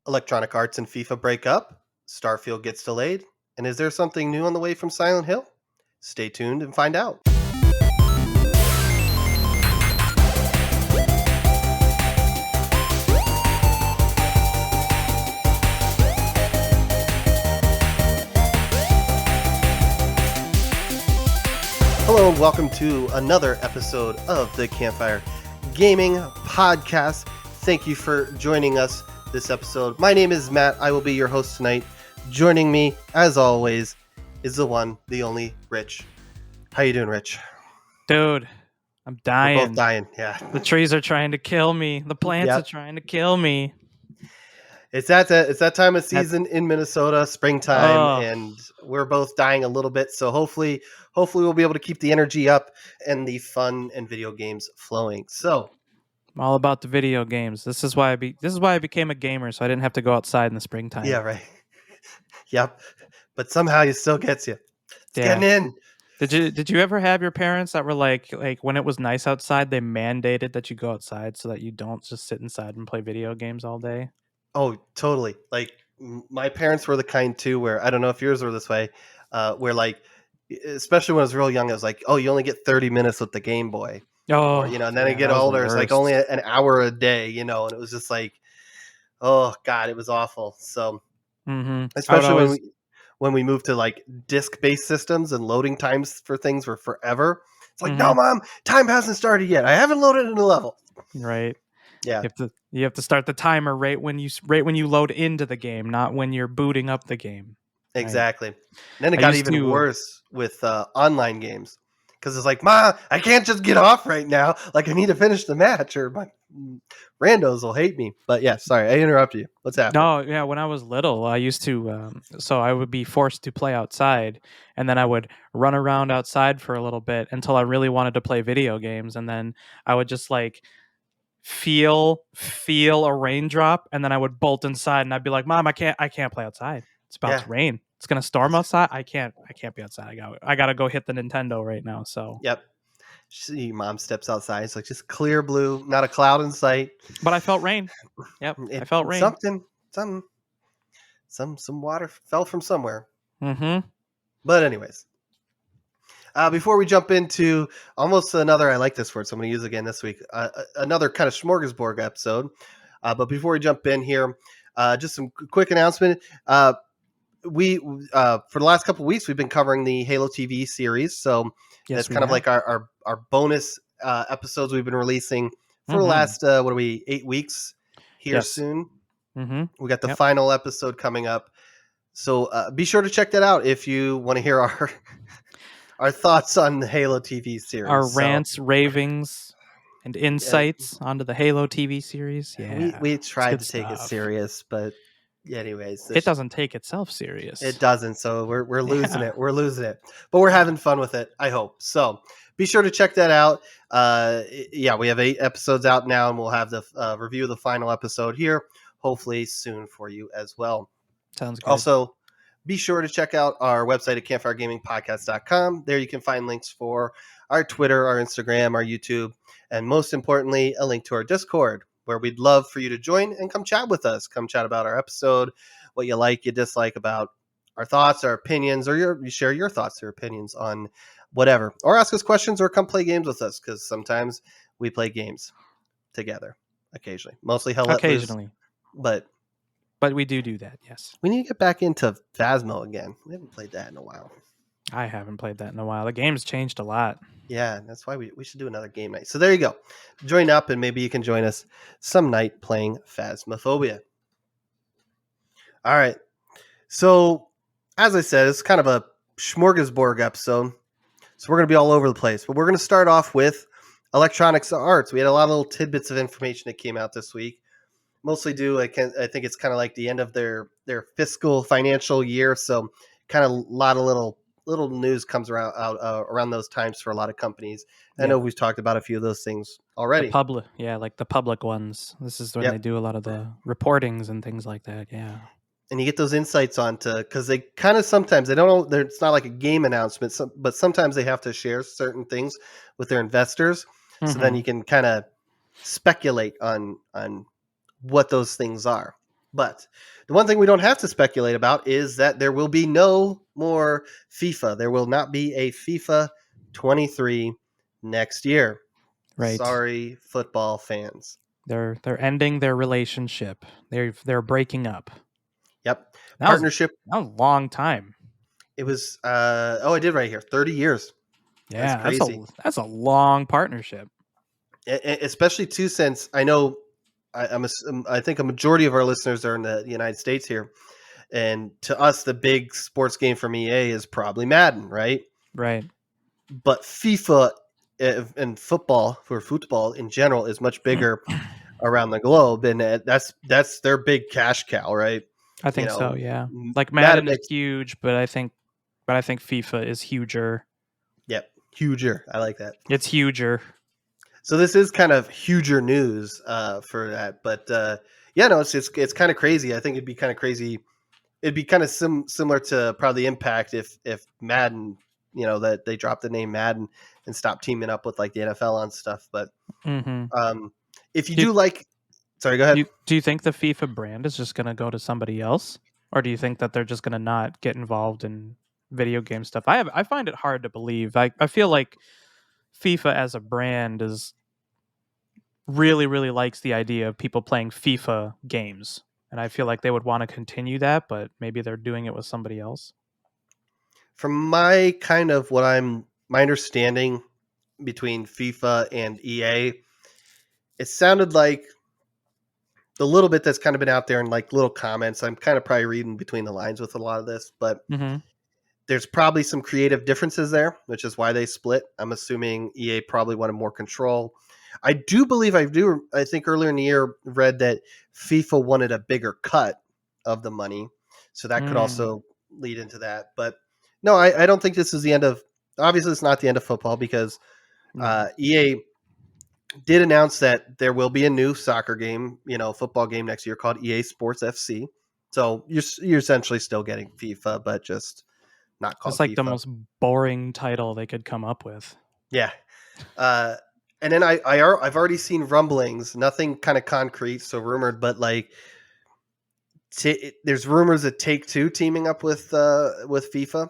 Electronic Arts and FIFA break up, Starfield gets delayed, and is there something new on the way from Silent Hill? Stay tuned and find out. Hello and welcome to another episode of the Campfire Gaming Podcast. Thank you for joining us this episode. My name is Matt. I will be your host tonight. Joining me, as always, is the one, the only, Rich. How you doing, Rich? Dude, I'm dying. We're both dying, yeah. The trees are trying to kill me. The plants are trying to kill me. It's that time of season in Minnesota, springtime, and we're both dying a little bit. So hopefully we'll be able to keep the energy up and the fun and video games flowing. So I'm all about the video games. This is why I became a gamer, so I didn't have to go outside in the springtime. Yeah, right. Yep. But somehow it still gets you. It's getting in. Did you ever have your parents that were like when it was nice outside, they mandated that you go outside so that you don't just sit inside and play video games all day? Oh, totally. Like my parents were the kind too, where I don't know if yours were this way, where like, especially when I was real young, I was like, oh, you only get 30 minutes with the Game Boy. Oh, and then I get older, it's like only an hour a day, and it was just like, oh God, it was awful. So especially when we moved to like disc-based systems and loading times for things were forever. It's like, no, Mom, time hasn't started yet. I haven't loaded in a level. Right. Yeah. You have to start the timer right when you load into the game, not when you're booting up the game. Exactly. Right? And then it got even worse with online games. Because it's like, Ma, I can't just get off right now. Like, I need to finish the match, or my randos will hate me. But yeah, sorry, I interrupted you. What's happening? No, yeah, when I was little, I used to, so I would be forced to play outside, and then I would run around outside for a little bit until I really wanted to play video games, and then I would just like feel a raindrop, and then I would bolt inside, and I'd be like, Mom, I can't play outside. It's about to rain. It's gonna storm outside. I can't be outside. I gotta go hit the Nintendo right now. So yep. See, Mom steps outside. It's like just clear blue, not a cloud in sight. But I felt rain. Yep, I felt rain. Some water fell from somewhere. Mm-hmm. But anyways, before we jump into almost another, I like this word, so I'm going to use it again this week. Another kind of smorgasbord episode. But before we jump in here, just some quick announcement. We for the last couple of weeks we've been covering the Halo TV series, so that's kind of like our bonus episodes we've been releasing for the last 8 weeks here soon. We got the final episode coming up, so be sure to check that out if you want to hear our thoughts on the Halo TV series, our rants, ravings, and insights onto the Halo TV series. We tried to take it serious, but anyways, it doesn't take itself serious. It doesn't, so we're losing it. We're losing it, but we're having fun with it, I hope. So be sure to check that out. We have 8 episodes out now, and we'll have the review of the final episode here hopefully soon for you as well. Sounds good. Also, be sure to check out our website at campfiregamingpodcast.com. There you can find links for our Twitter, our Instagram, our YouTube, and most importantly, a link to our Discord, where we'd love for you to join and come chat with us. Come chat about our episode, what you like, you dislike about our thoughts, our opinions, or you share your thoughts or opinions on whatever. Or ask us questions or come play games with us, because sometimes we play games together. Occasionally. Mostly Hell Let Loose, but we do that, yes. We need to get back into Phasmo again. We haven't played that in a while. I haven't played that in a while. The game's changed a lot. Yeah, that's why we should do another game night. So there you go. Join up, and maybe you can join us some night playing Phasmophobia. All right. So, as I said, it's kind of a smorgasbord episode. So we're going to be all over the place. But we're going to start off with Electronic Arts. We had a lot of little tidbits of information that came out this week. Mostly due, I think it's kind of like the end of their fiscal financial year. So kind of a lot of little news comes around those times for a lot of companies. I know we've talked about a few of those things already. Like the public ones. This is when they do a lot of the reportings and things like that. Yeah. And you get those insights because they kind of sometimes they don't know, it's not like a game announcement, but sometimes they have to share certain things with their investors. So then you can kind of speculate on what those things are. But the one thing we don't have to speculate about is that there will be no more FIFA. There will not be a FIFA 23 next year. Right. Sorry, football fans. They're ending their relationship. They're breaking up. Yep. That was Partnership. that was a long time. It was I did right here. 30 years. That's Yeah, crazy. that's a long partnership. Especially too, since I know I think a majority of our listeners are in the United States here, and to us the big sports game from EA is probably Madden, right? Right. But FIFA and football in general is much bigger around the globe, and that's their big cash cow, right? I You think so, know, yeah. Like Madden Madden is makes huge, but I think FIFA is huger. yep huger. I like that. It's huger. So this is kind of huger news for that, but yeah, no, it's kind of crazy. I think it'd be kind of crazy. It'd be kind of similar to probably Impact if Madden, that they dropped the name Madden and stopped teaming up with like the NFL on stuff. But Mhm. um, if you Do do like, sorry, go ahead. do you think the FIFA brand is just going to go to somebody else, or do you think that they're just going to not get involved in video game stuff? I find it hard to believe. I feel like FIFA as a brand is really likes the idea of people playing FIFA games. And I feel like they would want to continue that, but maybe they're doing it with somebody else. From my kind of my understanding between FIFA and EA, it sounded like the little bit that's kind of been out there in like little comments. I'm kind of probably reading between the lines with a lot of this, but Mhm. there's probably some creative differences there, which is why they split. I'm assuming EA probably wanted more control. I think earlier in the year read that FIFA wanted a bigger cut of the money. So that could Mm. also lead into that. But no, I don't think this is the end of, obviously it's not the end of football, because No. EA did announce that there will be a new soccer game, football game next year called EA Sports FC. So you're essentially still getting FIFA, but just not It's called like the FIFA. most boring title they could come up with. Yeah. Uh, and then I've already seen rumblings, nothing kind of concrete, so rumored, but like there's rumors that Take Two teaming up with FIFA,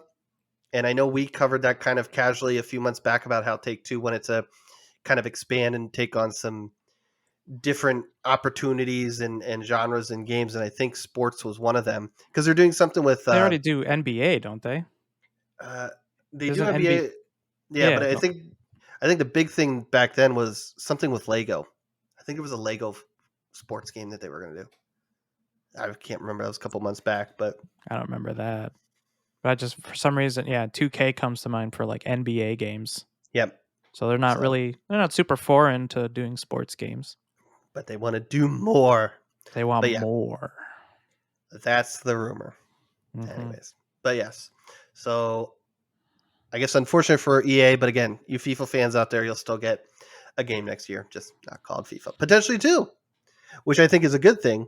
and I know we covered that kind of casually a few months back about how Take Two wanted to kind of expand and take on some different opportunities and genres and games, and I think sports was one of them because they're doing something with They already do NBA, don't they? uh, they do Isn't NBA? NBA, yeah, but Yeah. I think the big thing back then was something with Lego. I think it was a Lego sports game that they were going to do. I can't remember. That was a couple months back, but I don't remember that. But I just for some reason, yeah, 2K comes to mind for like NBA games. yep. So So, they're not super foreign to doing sports games. but they want to do more. They want But yeah, more. that's the rumor. Mhm. Anyways, but yes. So I guess unfortunate for EA, but again, you FIFA fans out there, you'll still get a game next year, just not called FIFA. Potentially two, which I think is a good thing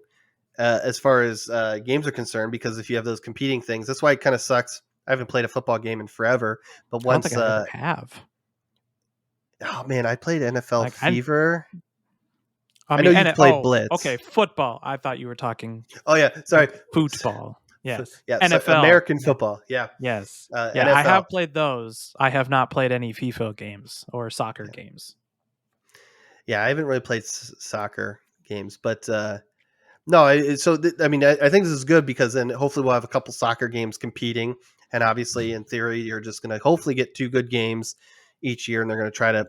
as far as games are concerned, because if you have those competing things, that's why it kind of sucks. I haven't played a football game in forever, but I don't think once, I ever have. oh man, I played NFL Like Fever. I I know mean, you've played okay, Blitz. football. I thought you were talking Oh yeah, sorry. like football. Yes. Yeah, so NFL. American Yeah. football. Yeah, Yes. Yeah, I NFL. have played those. I have not played any FIFA games or soccer Yeah. games. Yeah, I haven't really played soccer games, but no. I mean, I think this is good because then hopefully we'll have a couple soccer games competing, and obviously, in theory, you're just going to hopefully get two good games each year, and they're going to try to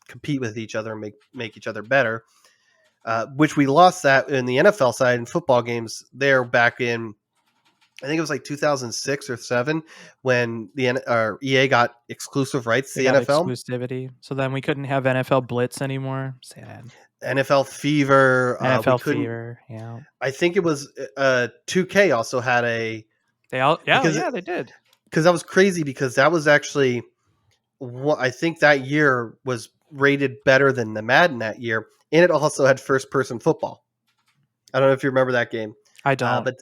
compete with each other and make each other better. Which we lost that in the NFL side in football games there back in, I think it was like 2006 or seven, when EA got exclusive rights to They the got NFL. exclusivity. So then we couldn't have NFL Blitz anymore. Sad. NFL Fever. We NFL couldn't. Fever. Yeah. I think it was 2K also had a They all because yeah, they did. that was crazy because that was actually I think that year was rated better than the Madden that year, and it also had first person football. I don't know if you remember that game, I don't. but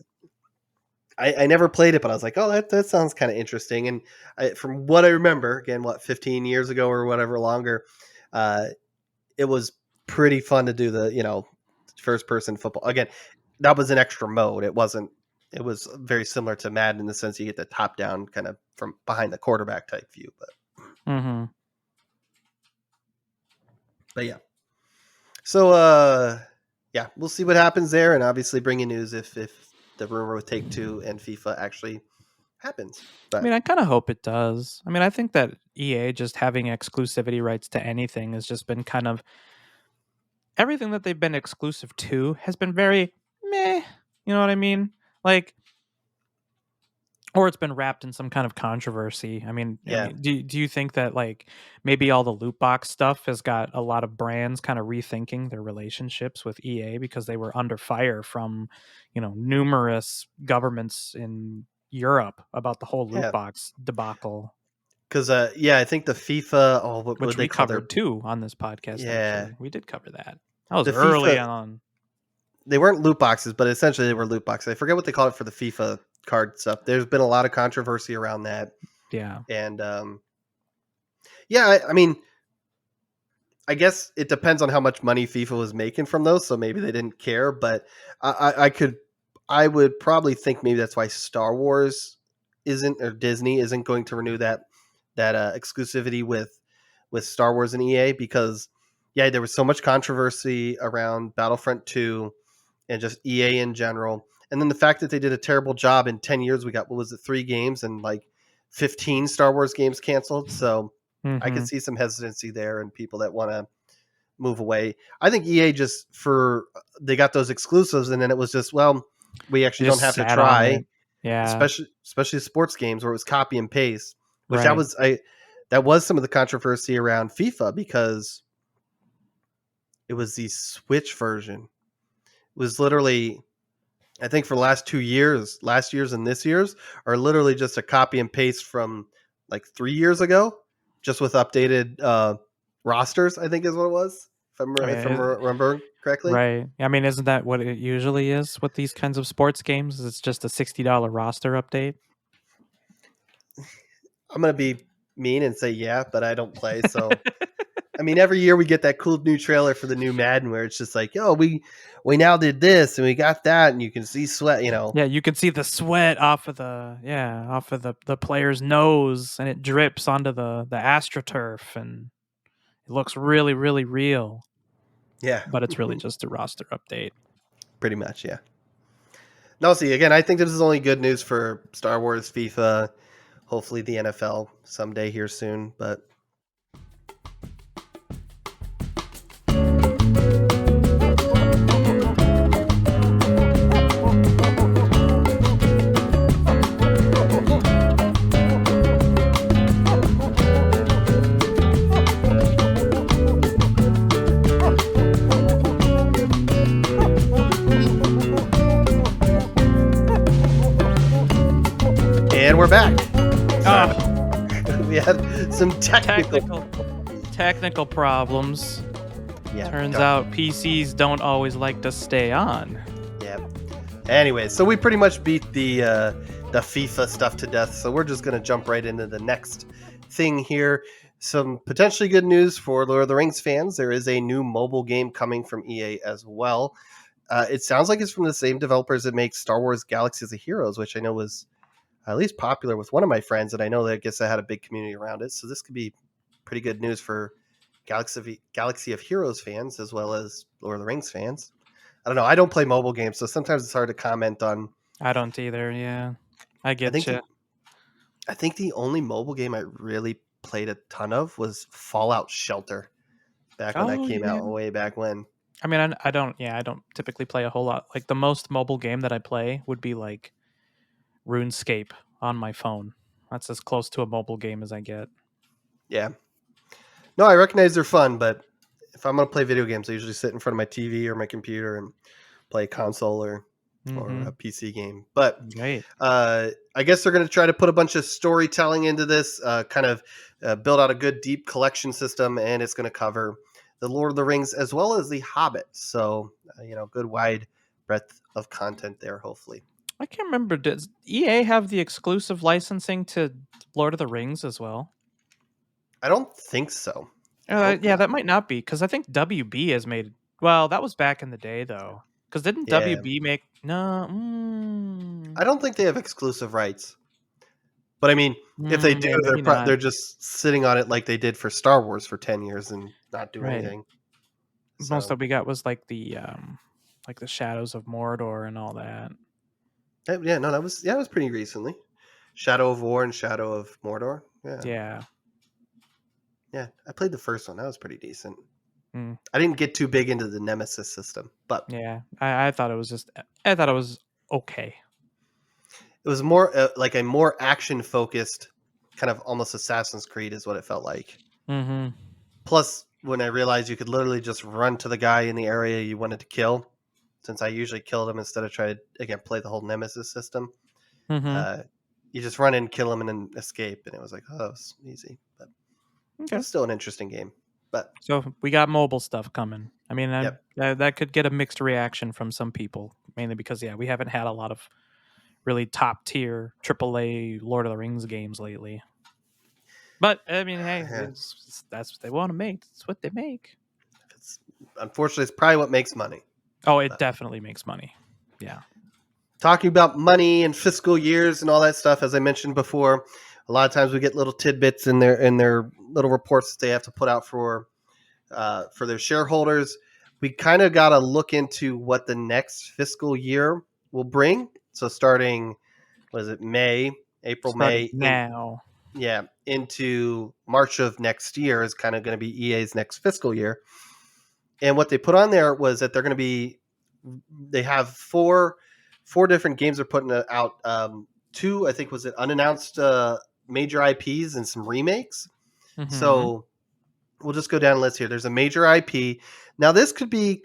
I never played it, but I was like, oh, that sounds kind of interesting. And from what I remember, again, 15 years ago or whatever longer, uh, it was pretty fun to do the first person football again. that was an extra mode. It wasn't. It was very similar to Madden in the sense you get the top down kind of from behind the quarterback type view. Mm-hmm. But yeah. So yeah, we'll see what happens there, and obviously bring you news if the rumor with Take Two and FIFA actually happens. I mean, But I kind of hope it does. I mean, I think that EA just having exclusivity rights to anything has just been kind of everything that they've been exclusive to has been very meh. You know what I mean? Like, or it's been wrapped in some kind of controversy. I yeah, mean, do you think that like maybe all the loot box stuff has got a lot of brands kind of rethinking their relationships with EA because they were under fire from, numerous governments in Europe about the whole loot yeah, box debacle, because yeah, I think the FIFA. Oh, what would which they we call their? covered too on this podcast. Yeah, Actually, we did cover that. That was the early FIFA. on. They weren't loot boxes, but essentially they were loot boxes. I forget what they call it for the FIFA card stuff. There's been a lot of controversy around that, Yeah. and yeah, I mean, I guess it depends on how much money FIFA was making from those. So maybe they didn't care, but I would probably think maybe that's why Star Wars isn't or Disney isn't going to renew that exclusivity with Star Wars and EA because yeah, there was so much controversy around Battlefront 2 and just EA in general. And then the fact that they did a terrible job in 10 years, we got, what was it, 3 games and like 15 Star Wars games canceled. So I could Mm-hmm. see some hesitancy there and people that want to move away. I think EA just they got those exclusives and then it was just, well, we They actually don't just have to sat on try, it. Yeah. especially sports games where it was copy and paste, which Right. that was some of the controversy around FIFA because it was the Switch version. It was literally, I think for the last 2 years, last year's and this year's are literally just a copy and paste from like 3 years ago, just with updated rosters. I think is what it was, I mean, if I'm remembering correctly. right. I mean, isn't that what it usually is with these kinds of sports games? It's just a $60 roster update. I'm gonna be mean and say yeah, but I don't play, so I mean, every year we get that cool new trailer for the new Madden where it's just like, yo, we now did this and we got that, and you can see sweat, Yeah, you can see the sweat off of the player's nose, and it drips onto the AstroTurf, and it looks really, really real. Yeah, But it's really just a roster update. pretty much, yeah. No, see, again, I think this is only good news for Star Wars, FIFA, hopefully the NFL someday here soon, but and we're back. We had some Technical problems. Yeah, Turns out PCs don't always like to stay on. Yeah. Anyway, so we pretty much beat the FIFA stuff to death. So we're just gonna jump right into the next thing here. Some potentially good news for Lord of the Rings fans. There is a new mobile game coming from EA as well. It sounds like it's from the same developers that make Star Wars Galaxies of Heroes, which I know was at least popular with one of my friends, and I know that I guess I had a big community around it. So this could be pretty good news for Galaxy of Heroes fans as well as Lord of the Rings fans. I don't know. I don't play mobile games, so sometimes it's hard to comment on. I don't either. Yeah, I I get think you. the only mobile game I really played a ton of was Fallout Shelter back when that Oh came yeah. out way back when. I mean, I don't. Yeah, I don't typically play a whole lot. Like the most mobile game that I play would be like RuneScape on my phone. That's as close to a mobile game as I get. Yeah. No, I recognize they're fun, but if I'm gonna play video games, I usually sit in front of my TV or my computer and play a console or Mm-hmm. a PC game. But Right. I guess they're going to try to put a bunch of storytelling into this, kind of build out a good deep collection system, and it's going to cover the Lord of the Rings as well as the Hobbit. So good wide breadth of content there. Hopefully, I can't remember. Does EA have the exclusive licensing to Lord of the Rings as well? I don't think so. I hope Yeah, not. that might not be because I think WB has made. Well, that was back in the day, though. Because didn't Yeah, WB make no? I don't think they have exclusive rights, but I mean, if they do, Maybe not. they're just sitting on it like they did for Star Wars for 10 years and not do Right. anything. Most So that we got was like the Shadows of Mordor and all that. yeah, no, that was pretty recently. Shadow of War and Shadow of Mordor. Yeah, Yeah. yeah, I played the first one. That was pretty decent. Mm, I didn't get too big into the Nemesis system, but yeah. I thought it was just. I thought it was okay. it was more like a more action focused kind of almost Assassin's Creed is what it felt like. Mm-hmm. Plus, when I realized you could literally just run to the guy in the area you wanted to kill, since I usually killed him instead of trying to again play the whole Nemesis system, Mm-hmm. uh, you just run in, kill him, and then escape, and it was like, oh, it's easy. But it Okay. was still an interesting game. But So we got mobile stuff coming. I mean, yep, that could get a mixed reaction from some people, mainly because we haven't had a lot of really top tier AAA Lord of the Rings games lately. But I mean, hey, yeah, that's what they want to make. That's what they make. it's unfortunately it's probably what makes money. Oh, it But definitely makes money. Yeah. talking about money and fiscal years and all that stuff, as I mentioned before, a lot of times we get little tidbits in their little reports that they have to put out for their shareholders. We kind of got to look into what the next fiscal year will bring. So starting, was it May, April, Starting May, now. into March of next year is kind of going to be EA's next fiscal year. And what they put on there was that they have four different games they're putting out. Two, I think, was it unannounced major IPs and some remakes. Mm-hmm. So we'll just go down the list here. There's a major IP. Now this could be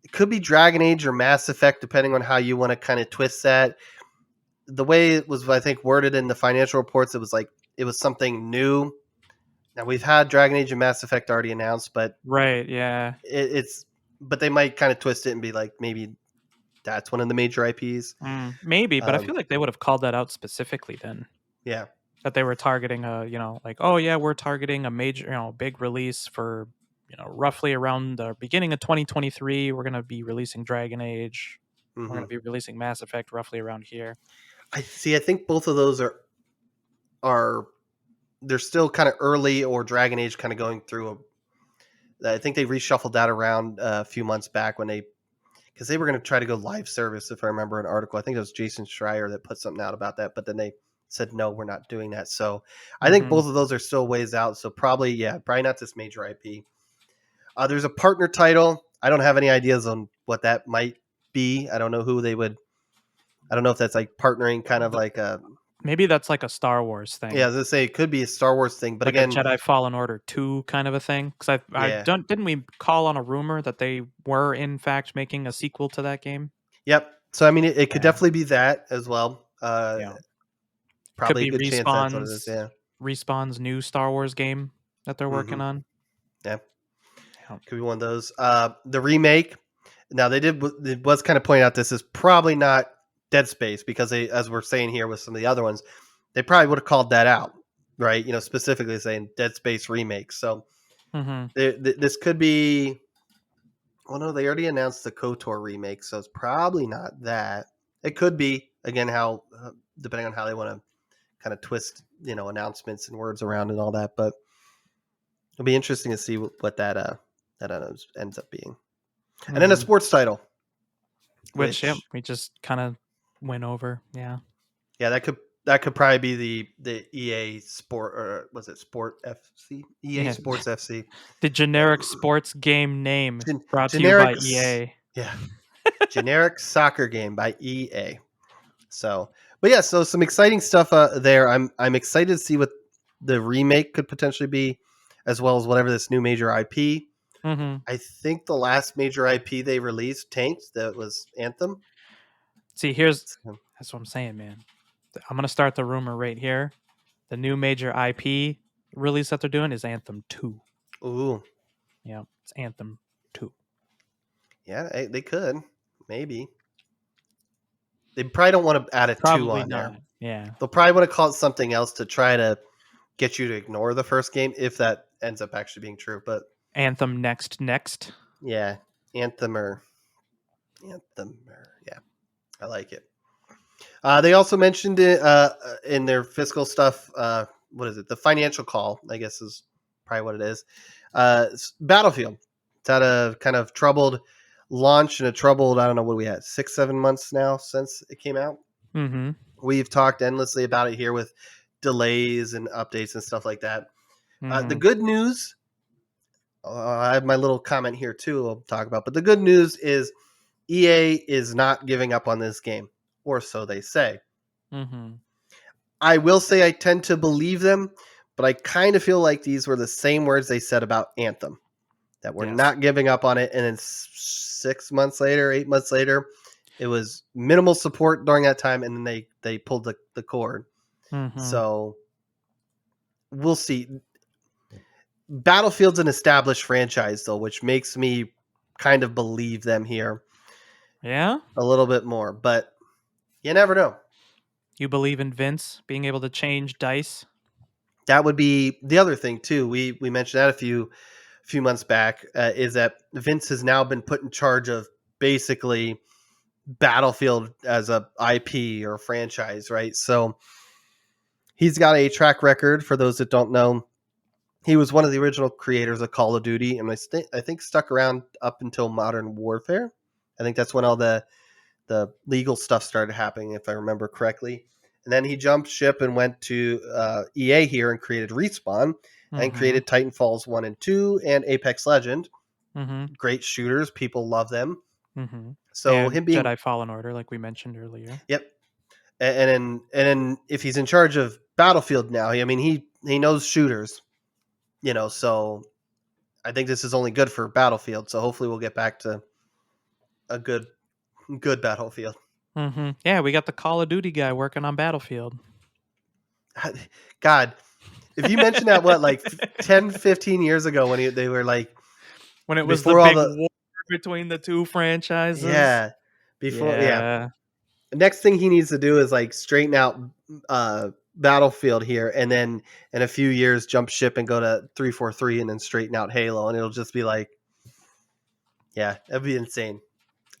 it could be Dragon Age or Mass Effect, depending on how you want to kind of twist that. The way it was, I think, worded in the financial reports, it was like it was something new. Now we've had Dragon Age and Mass Effect already announced, but Right. Yeah. it's but they might kind of twist it and be like maybe that's one of the major IPs. Maybe, but I Um, feel like they would have called that out specifically then. yeah, That they were targeting like, oh yeah, we're targeting a major, big release for, roughly around the beginning of 2023. We're gonna be releasing Dragon Age. We're hmm gonna be releasing Mass Effect roughly around here. I see. I think both of those are they're still kind of early, or Dragon Age kind of going through I think they reshuffled that around a few months back when because they were going to try to go live service. If I remember an article, I think it was Jason Schreier that put something out about that, but then they said no, we're not doing that. So I think Mm-hmm. both of those are still ways out. So probably probably not this major IP. There's a partner title. I don't have any ideas on what that might be. I don't know who they would. I don't know if that's like partnering, kind of like a Maybe that's like a Star Wars thing, as I say, it could be a Star Wars thing. But like a again, Jedi Fallen Order 2 kind of a thing. Because I yeah, don't didn't we call on a rumor that they were in fact making a sequel to that game? yep. So I mean, it could Yeah, definitely be that as well. yeah. Could Probably a be good chance that's what it is. Yeah. Respawn's new Star Wars game that they're hmm working on. Yeah. Yeah. Could be one of those. The remake. Now they did. It was kind of pointing out this is probably not Dead Space because they, as we're saying here with some of the other ones, they probably would have called that out, right? Specifically saying Dead Space remake. So Mm-hmm. this could be. Well, no, they already announced the KOTOR remake, so it's probably not that. It could be again how depending on how they want to kind of twist announcements and words around and all that, but it'll be interesting to see what that ends up being. And then a Mm-hmm. sports title, Which, yep, which we just kind of went over. Yeah. yeah, that could probably be the EA Sport, or was it Sport FC? EA Yeah. Sports FC. The generic sports game name brought to you by Generic, EA. yeah, generic soccer game by EA. So, but yeah, so some exciting stuff there. I'm excited to see what the remake could potentially be, as well as whatever this new major IP. Mm-hmm. I think the last major IP they released tanked. That was Anthem. See, So, that's what I'm saying, man. I'm gonna start the rumor right here. The new major IP release that they're doing is Anthem 2. ooh, Yeah, it's Anthem 2. yeah, they could maybe. They probably don't want to add a two Probably on there. not. Yeah. They'll probably want to call it something else to try to get you to ignore the first game if that ends up actually being true. But Anthem next. yeah, Anthem or Anthem. Yeah, I like it. They also mentioned it in their fiscal stuff. What is it? The financial call, I guess, is probably what it is. Battlefield. It's had a kind of troubled launch and a troubled, I don't know what we had, 6-7 months now since it came out. Mm-hmm. We've talked endlessly about it here with delays and updates and stuff like that. The Mm-hmm. good news, I have my little comment here too, I'll talk about, but the good news is EA is not giving up on this game, or so they say. Mm-hmm. I will say I tend to believe them, but I kind of feel like these were the same words they said about Anthem, that we're Yes. not giving up on it. And then 6 months later, 8 months later, it was minimal support during that time, and then they pulled the cord. Mm-hmm. So we'll see. Battlefield's an established franchise, though, which makes me kind of believe them here Yeah? a little bit more, but you never know. You believe in Vince being able to change dice? That would be the other thing too. We mentioned that a few months back, is that Vince has now been put in charge of basically Battlefield as a IP or franchise, right? So he's got a track record. For those that don't know, he was one of the original creators of Call of Duty, and I think stuck around up until Modern Warfare. I think that's when all the legal stuff started happening, if I remember correctly. And then he jumped ship and went to EA here and created Respawn and Mm-hmm. created Titanfalls 1 and 2 and Apex Legend. Mm-hmm. Great shooters. People love them. Mm-hmm. So And him being, Jedi Fallen Order, like we mentioned earlier. yep. And then if he's in charge of Battlefield now, I mean, he knows shooters, so I think this is only good for Battlefield. So hopefully we'll get back to a good Battlefield. Mm-hmm. Yeah, we got the Call of Duty guy working on Battlefield. God, if you mentioned that, what, like 10, 15 years ago when they were like, When it was the before all big the, war between the two franchises. yeah, before, yeah. Yeah. The next thing he needs to do is like straighten out Battlefield here, and then in a few years jump ship and go to 343 and then straighten out Halo, and it'll just be like, yeah, that'd be insane.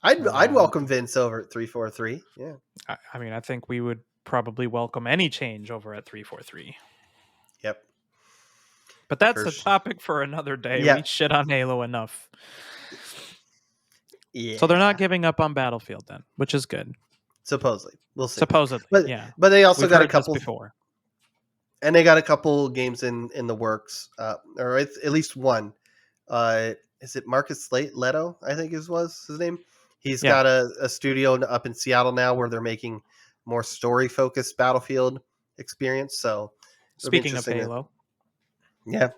I'd welcome Vince over at 343. Yeah. I mean, I think we would probably welcome any change over at 343. Yep. But that's For a sure. topic for another day. Yeah. We shit on Halo enough. Yeah. So they're not giving up on Battlefield then, which is good. Supposedly. We'll see. Supposedly, But yeah. but they also We've got a heard this couple, before. and they got a couple games in the works, or at least one. Is it Marcus Leto? I think was his name. He's Yeah. got a studio up in Seattle now where they're making more story focused Battlefield experience. So it'll be Speaking of interesting. Halo. Yeah.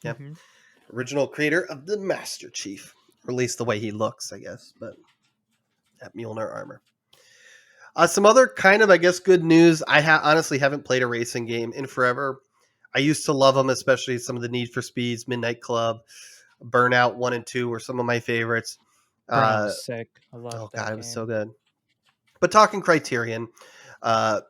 Mm-hmm. Original creator of the Master Chief, or at least the way he looks, I guess. But that Mjolnir armor. Some other kind of, I guess, good news. I honestly haven't played a racing game in forever. I used to love them, especially some of the Need for Speeds, Midnight Club, Burnout 1 and 2 were some of my favorites. Burnout was sick. I Oh, loved God, that it was so game. good. But talking Criterion, uh,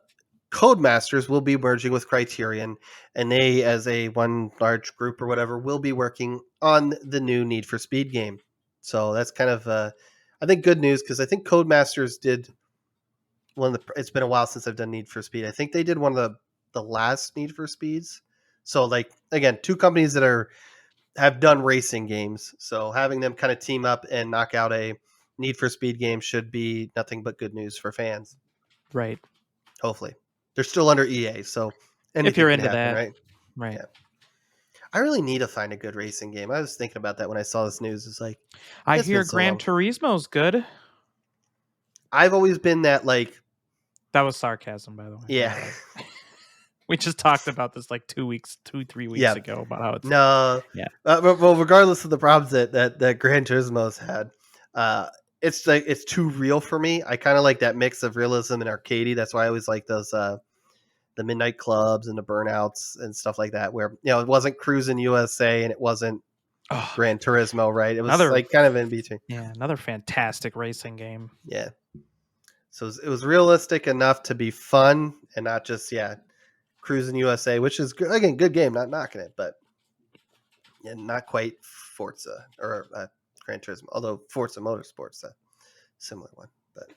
Codemasters will be merging with Criterion, and they, as a one large group or whatever, will be working on the new Need for Speed game. So that's kind of, I think, good news, because I think Codemasters did one of the. It's been a while since I've done Need for Speed. I think they did one of the last Need for Speeds. So, like, again, two companies that have done racing games. So having them kind of team up and knock out a Need for Speed game should be nothing but good news for fans. Right. Hopefully, they're still under EA, so If anything you're can into happen, that. right? Right. Yeah. I really need to find a good racing game. I was thinking about that when I saw this news. It's like, I it's been hear so Gran long. Turismo's good. I've always been that, like, That was sarcasm, by the way. yeah, We just talked about this like 3 weeks yeah. ago about how it's No, yeah. well, regardless of the problems that Gran Turismo's had, it's like it's too real for me. I kind of like that mix of realism and arcadey. That's why I always like those the Midnight Clubs and the Burnouts and stuff like that, where it wasn't Cruising USA and it wasn't Oh, Gran Turismo, right? It was another like kind of in between. another fantastic racing game. Yeah. So it was realistic enough to be fun and not just Cruising USA, which is again good game, not knocking it, but not quite Forza or Gran Turismo. Although Forza Motorsports similar one. But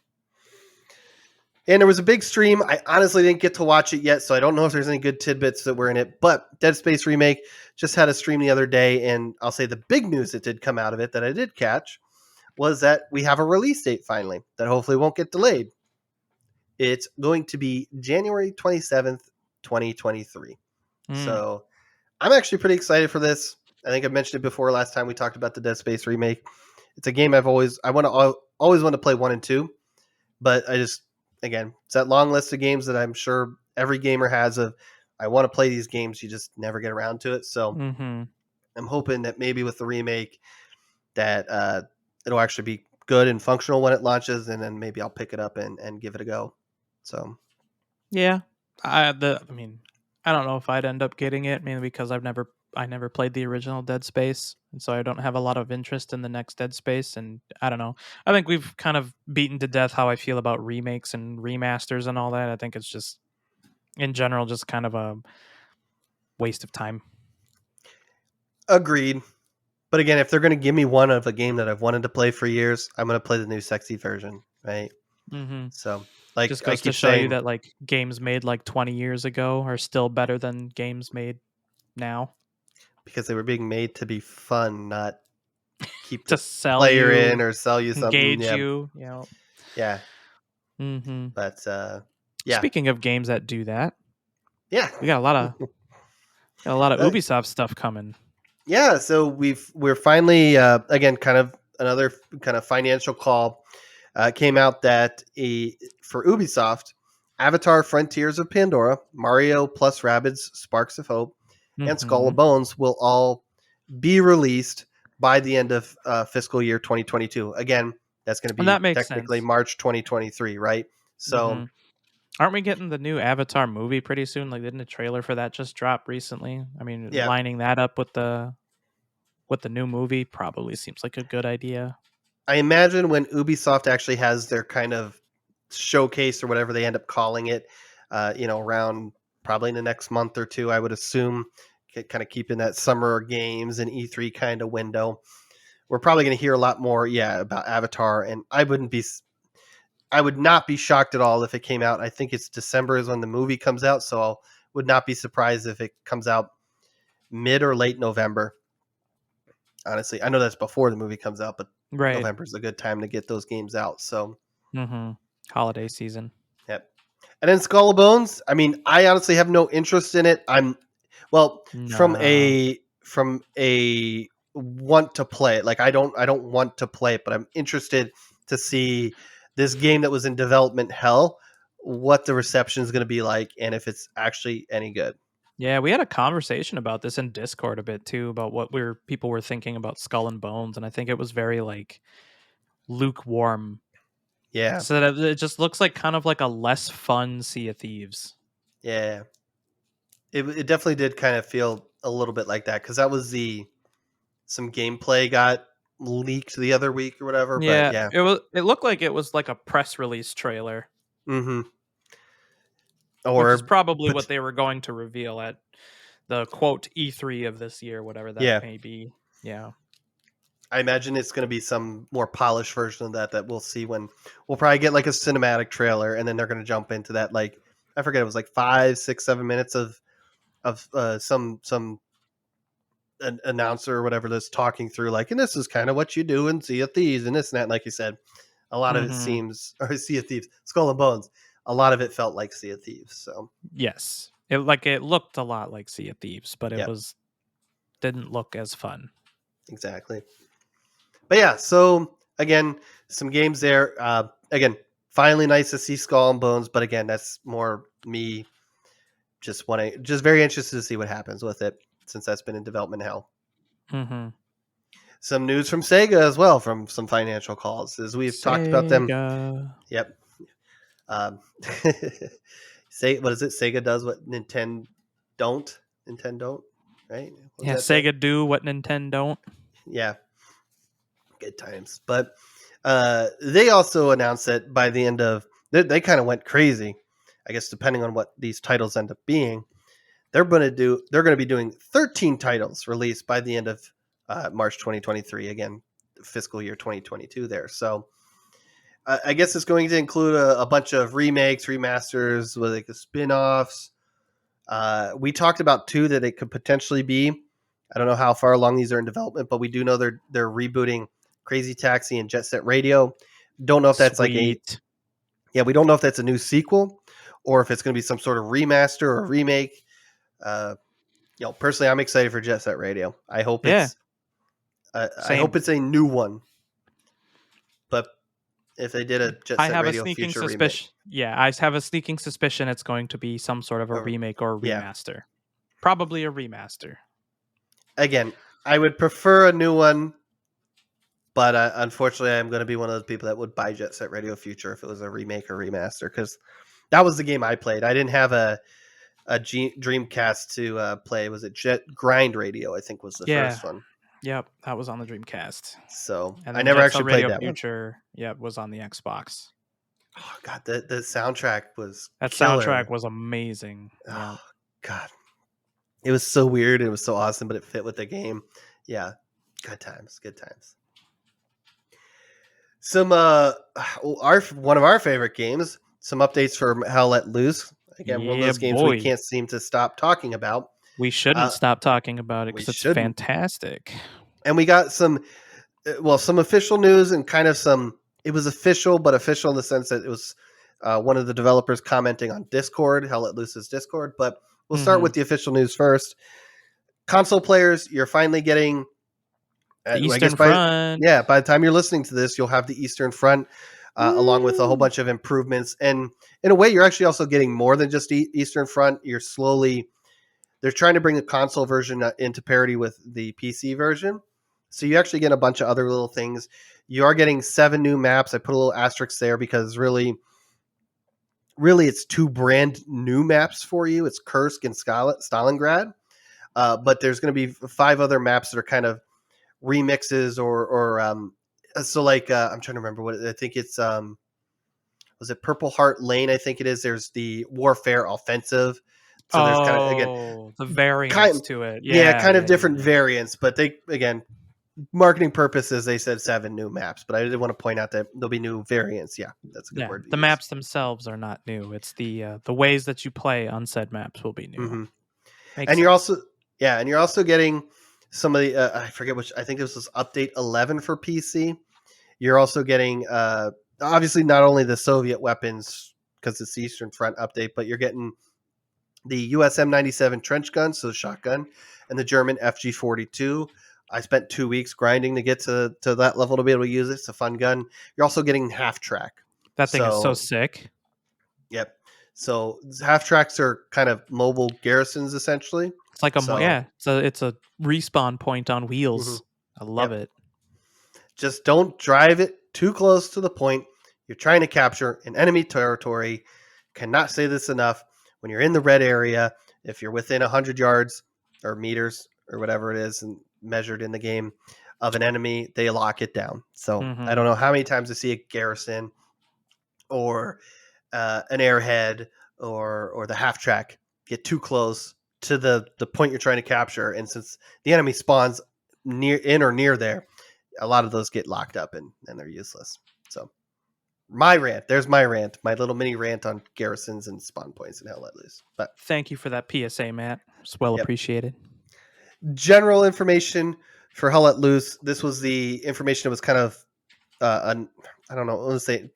and there was a big stream. I honestly didn't get to watch it yet, so I don't know if there's any good tidbits that were in it. But Dead Space Remake just had a stream the other day, and I'll say the big news that did come out of it that I did catch was that we have a release date finally that hopefully won't get delayed. It's going to be January 27th, 2023. So I'm actually pretty excited for this. I think I mentioned it before last time we talked about the Dead Space remake. It's a game I always want to play 1 and 2, but I just, again, it's that long list of games that I'm sure every gamer has of I want to play these games, you just never get around to it. So I'm hoping that maybe with the remake that it'll actually be good and functional when it launches, and then maybe I'll pick it up and give it a go. So yeah, I mean, I don't know if I'd end up getting it, mainly because I never played the original Dead Space, and so I don't have a lot of interest in the next Dead Space. And I don't know. I think we've kind of beaten to death how I feel about remakes and remasters and all that. I think it's just, in general, just kind of a waste of time. Agreed. But again, if they're going to give me one of a game that I've wanted to play for years, I'm going to play the new sexy version, right? So, like Just I goes to keep show you saying, that like games made like 20 years ago are still better than games made now. because they were being made to be fun, not keep To the sell player you, in or sell you something. engage Yeah, you, you know. yeah. hmm But yeah, Speaking of games that do that, yeah, we got a lot of Uh, Ubisoft stuff coming. yeah. So we're finally again kind of another kind of financial call came out that for Ubisoft, Avatar: Frontiers of Pandora, Mario plus Rabbids: Sparks of Hope, and Skull hmm of Bones will all be released by the end of fiscal year 2022. Again, that's going to And be that makes technically sense. March 2023, right? So hmm Aren't we getting the new Avatar movie pretty soon? Like, didn't a trailer for that just drop recently? I mean, yeah, lining that up with the new movie probably seems like a good idea. I imagine when Ubisoft actually has their kind of showcase or whatever they end up calling it, around probably in the next month or two, I would assume, kind of keeping that summer games and E3 kind of window. We're probably going to hear a lot more, about Avatar, and I would not be shocked at all if it came out. I think it's December is when the movie comes out, so I would not be surprised if it comes out mid or late November. Honestly, I know that's before the movie comes out, but Right. November is a good time to get those games out. So, hmm Holiday season. yep. And then Skull of Bones. I mean, I honestly have no interest in it. Well No. from a want to play it. Like I don't want to play it, but I'm interested to see this game that was in development hell, what the reception is going to be like, and if it's actually any good. Yeah, we had a conversation about this in Discord a bit too, about what people were thinking about Skull and Bones, and I think it was very like lukewarm. Yeah, So that it just looks like kind of like a less fun Sea of Thieves. yeah. It definitely did kind of feel a little bit like that because that was some gameplay got leaked the other week or whatever. But Yeah, yeah, it looked like it was like a press release trailer, mm-hmm. which is Or probably but what they were going to reveal at the quote E3 of this year, whatever that yeah, may be. Yeah. I imagine it's going to be some more polished version of that we'll see when we'll probably get like a cinematic trailer, and then they're going to jump into that. Like I forget, it was like 5, 6, 7 minutes of some an announcer or whatever that's talking through like, and this is kind of what you do in Sea of Thieves and this and that. And like you said, a lot of it hmm seems or Sea of Thieves, Skull and Bones. A lot of it felt like Sea of Thieves. So Yes. It looked a lot like Sea of Thieves, but it yeah, was didn't look as fun. exactly. But yeah, so again, some games there. Again, finally nice to see Skull and Bones, but again, that's more me just very interested to see what happens with it since that's been in development hell. hmm Some news from Sega as well from some financial calls as we've talked about them. Sega. Yep. Um, say what is it? Sega does what Nintendo don't. Nintendo don't, right? What was Yeah, that saying? Sega do what Nintendo don't. Yeah, good times. But they also announced that by the end of they kind of went crazy. I guess depending on what these titles end up being, they're going to be doing 13 titles released by the end of March 2023. Again, fiscal year 2022 there. So I guess it's going to include a bunch of remakes, remasters, with like the spin-offs. We talked about two that it could potentially be. I don't know how far along these are in development, but we do know they're rebooting Crazy Taxi and Jet Set Radio. Don't know if that's like Sweet. we don't know if that's a new sequel or if it's going to be some sort of remaster or remake. Uh, personally, I'm excited for Jet Set Radio. I hope Yeah, I hope same. it's a new one. But if they did a Jet I Set have a Radio sneaking future remake, suspicion. Yeah, I have a sneaking suspicion it's going to be some sort of a or remake or a yeah, remaster. Probably a remaster. again, I would prefer a new one. But unfortunately, I'm going to be one of those people that would buy Jet Set Radio Future if it was a remake or remaster, because that was the game I played. I didn't have a Dreamcast to play. Was it Jet Grind Radio? I think was the Yeah. first one. Yep, that was on the Dreamcast. So And I then never Jet Set actually played Radio that one. Future, yep, was on the Xbox. Oh God, the soundtrack was That soundtrack killer. was amazing. Yeah. Oh God, it was so weird. It was so awesome, but it fit with the game. Yeah, good times, good times. Some one of our favorite games. Some updates for Hell Let Loose. Again, one of Yeah, those games we boy. can't seem to stop talking about. We shouldn't Uh, stop talking about it we because it's shouldn't. fantastic. And we got some official news and kind of some. It was official, but official in the sense that it was one of the developers commenting on Discord, Hell Let Loose's Discord. But we'll start Hmm. with the official news first. Console players, you're finally getting. The I guess Eastern Front. by the time you're listening to this, you'll have the Eastern Front, along with a whole Woo! bunch of improvements. And in a way, you're actually also getting more than just Eastern Front. They're trying to bring the console version into parity with the PC version. So you actually get a bunch of other little things. You are getting 7 new maps. I put a little asterisk there because really it's 2 brand new maps for you. It's Kursk and Stalingrad. But there's going to be 5 other maps that are kind of remixes or so like I'm trying to remember what I think it's was it Purple Heart Lane? I think it is. There's the Warfare Offensive. So there's kind of again Oh, the variants kind to it. yeah, Yeah, kind of yeah, yeah, different yeah. variants, but they again marketing purposes they said 7 new maps, but I did want to point out that there'll be new variants. Yeah, that's a good Yeah, word to the use. maps themselves are not new. It's the ways that you play on said maps will be new. Hmm. Makes And you're sense. also getting some of the I forget which I think this was update 11 for PC. You're also getting obviously not only the Soviet weapons because it's the Eastern Front update, but you're getting the US M97 trench gun, so shotgun, and the German FG42. I spent 2 weeks grinding to get to that level to be able to use it. It's a fun gun. You're also getting half track. That thing is so So, sick. yep. So half tracks are kind of mobile garrisons essentially. It's like So, yeah, it's a respawn point on mhm, wheels. I love yep. it. Just don't drive it too close to the point you're trying to capture in enemy territory. Cannot say this enough. When you're in the red area, if you're within 100 yards or meters or whatever it is and measured in the game of an enemy, they lock it down. So I Hmm. don't know how many times I see a garrison or an airhead or the half track get too close to the point you're trying to capture, and since the enemy spawns near there, a lot of those get locked up and they're useless. So there's my rant, my little mini rant on garrisons and spawn points and Hell Let Loose. But Thank you for that PSA, Matt. It's well yep, appreciated. general information for Hell Let Loose. This was the information that was kind of I don't know, let's say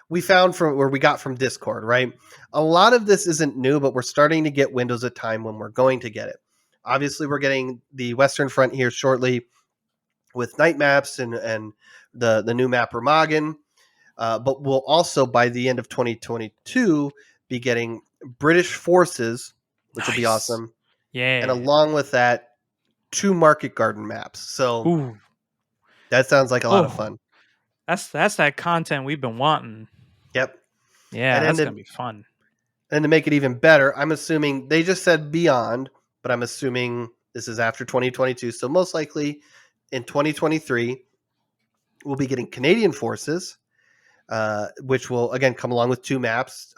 we found from where we got from Discord, right? A lot of this isn't new, but we're starting to get windows of time when we're going to get it. Obviously, we're getting the Western Front here shortly with night maps and the new map Remagen. But we'll also, by the end of 2022, be getting British forces, which will be Nice. awesome. And Yeah. along with that, 2 Market Garden maps. So Ooh. that sounds like a lot of Oh, fun. that's that content we've been wanting. Yep. Yeah, And then that's gonna be fun. to make it even better, I'm assuming they just said beyond, but I'm assuming this is after 2022. So most likely in 2023, we'll be getting Canadian forces, which will again come along with 2 maps,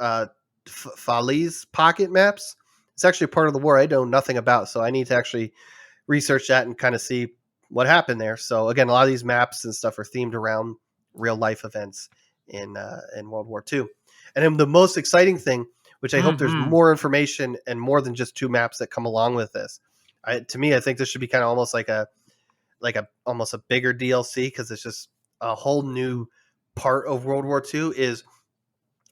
Fali's pocket maps. It's actually part of the war I know nothing about, so I need to actually research that and kind of see what happened there. So again, a lot of these maps and stuff are themed around real life events in World War II. And then the most exciting thing, which I hope there's Hmm. more information and more than just 2 maps that come along with this. To me, I think this should be kind of almost like a almost a bigger DLC, because it's just a whole new part of World War II. Is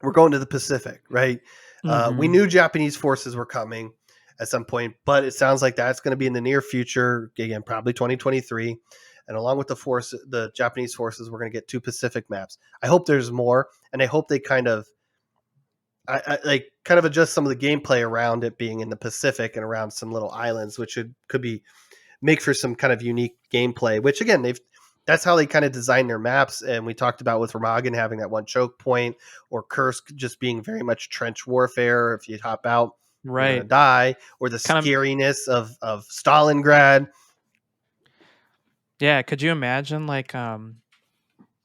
we're going to the Pacific, right? We Hmm. knew Japanese forces were coming at some point, but it sounds like that's going to be in the near future. Again, probably 2023. And along with the Japanese forces, we're going to get 2 Pacific maps. I hope there's more, and I hope they kind of, like kind of adjust some of the gameplay around it being in the Pacific and around some little islands, which could be make for some kind of unique gameplay. Which again, that's how they kind of design their maps. And we talked about with Remagen having that one choke point, or Kursk just being very much trench warfare. If you hop out, you're gonna Right. die, or the Kind of. scariness of Stalingrad. Yeah. Could you imagine like a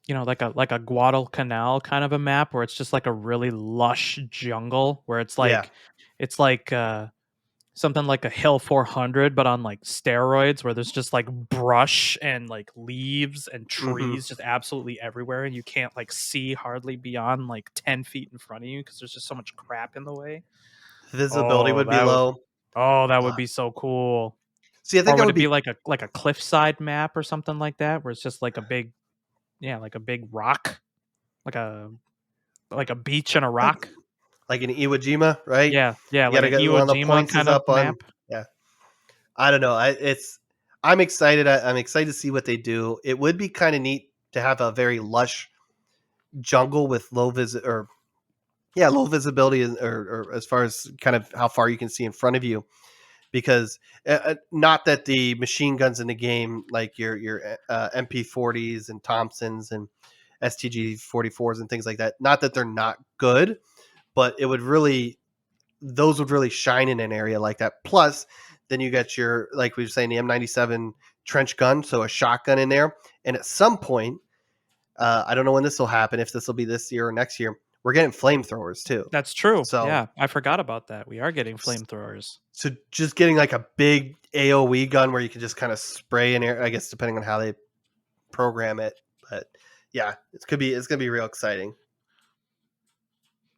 Guadalcanal kind of a map where it's just like a really lush jungle where Yeah. it's like something like a Hill 400 but on like steroids, where there's just like brush and like leaves and Hmm. trees just absolutely everywhere, and you can't like see hardly beyond like 10 feet in front of you because there's just so much crap in the way. Visibility Oh, would be low. that Uh, would be so cool. See, I think Or that would would it be be like a cliffside map or something like that, where it's just like a big, yeah, like a big rock, like a beach and a like rock? like an Iwo Jima, right? Yeah, yeah, You like got to an get Iwo one of the Jima points is kind of up on. map. Yeah, I don't know. I'm excited. I'm excited to see what they do. It would be kind of neat to have a very lush jungle with low visibility, or as far as kind of how far you can see in front of you. Because not that the machine guns in the game, like your MP40s and Thompsons and STG 44s and things like that, not that they're not good, but it would really those would really shine in an area like that. Plus, then you got your, like we were saying, the M97 trench gun, so a shotgun in there. And at some point, I don't know when this will happen, if this will be this year or next year, we're getting flamethrowers too. That's true. So, Yeah, I forgot about that. We are getting flamethrowers. so just getting like a big AOE gun where you can just kind of spray in air, I guess, depending on how they program it. But yeah, it's gonna be real exciting.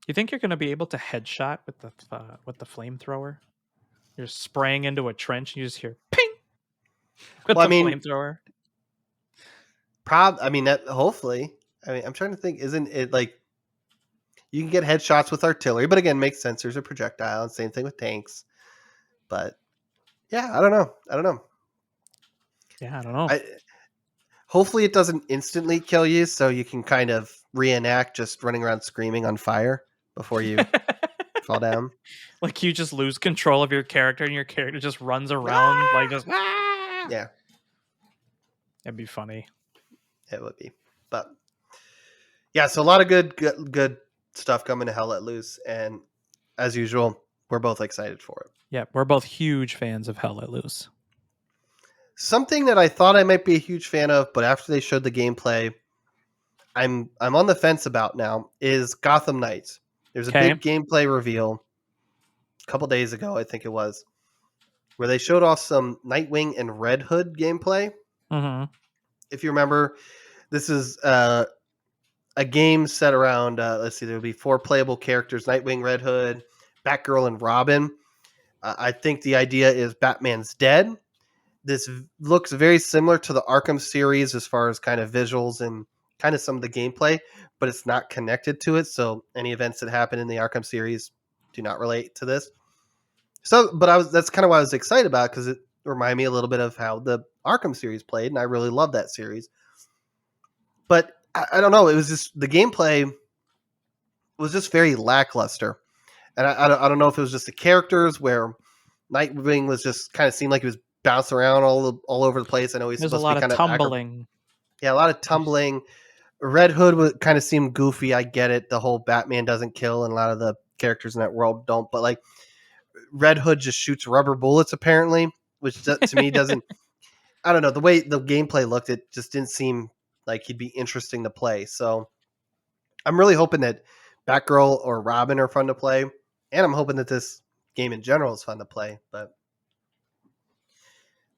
You think you're going to be able to headshot with the flamethrower? You're spraying into a trench and you just hear ping with Well, I the mean, flamethrower. I mean that hopefully. I mean, I'm trying to think. Isn't it like you can get headshots with artillery, but again, makes sense. There's a projectile, and same thing with tanks. But yeah, I don't know. I don't know. Yeah, I don't know. I hopefully it doesn't instantly kill you, so you can kind of reenact just running around screaming on fire before you fall down. Like you just lose control of your character and your character just runs around like Ah! just ah! Yeah, That'd be funny. it would be. But yeah, so a lot of good stuff coming to Hell Let Loose, and as usual, we're both excited for it. Yeah, we're both huge fans of Hell Let Loose. Something that I thought I might be a huge fan of, but after they showed the gameplay, I'm on the fence about now, is Gotham Knights. There's a Okay. big gameplay reveal a couple days ago, I think it was, where they showed off some Nightwing and Red Hood gameplay. Mm-hmm. If you remember, this is a game set around, let's see, there'll be 4 playable characters: Nightwing, Red Hood, Batgirl, and Robin. I think the idea is Batman's dead. This looks very similar to the Arkham series as far as kind of visuals and kind of some of the gameplay, but it's not connected to it. So any events that happen in the Arkham series do not relate to this. So, but that's kind of why I was excited about, because it reminded me a little bit of how the Arkham series played, and I really love that series. But I don't know, it was just the gameplay was just very lackluster, and I don't know if it was just the characters where Nightwing was just kind of seemed like he was bouncing around all over the place. I know he's There's a supposed to be lot of kind of tumbling. yeah, a lot of tumbling. Red Hood would kind of seem goofy. I get it. The whole Batman doesn't kill, and a lot of the characters in that world don't. But like Red Hood just shoots rubber bullets apparently, which to me doesn't. I don't know, the way the gameplay looked. It just didn't seem like he'd be interesting to play. So I'm really hoping that Batgirl or Robin are fun to play, and I'm hoping that this game in general is fun to play. But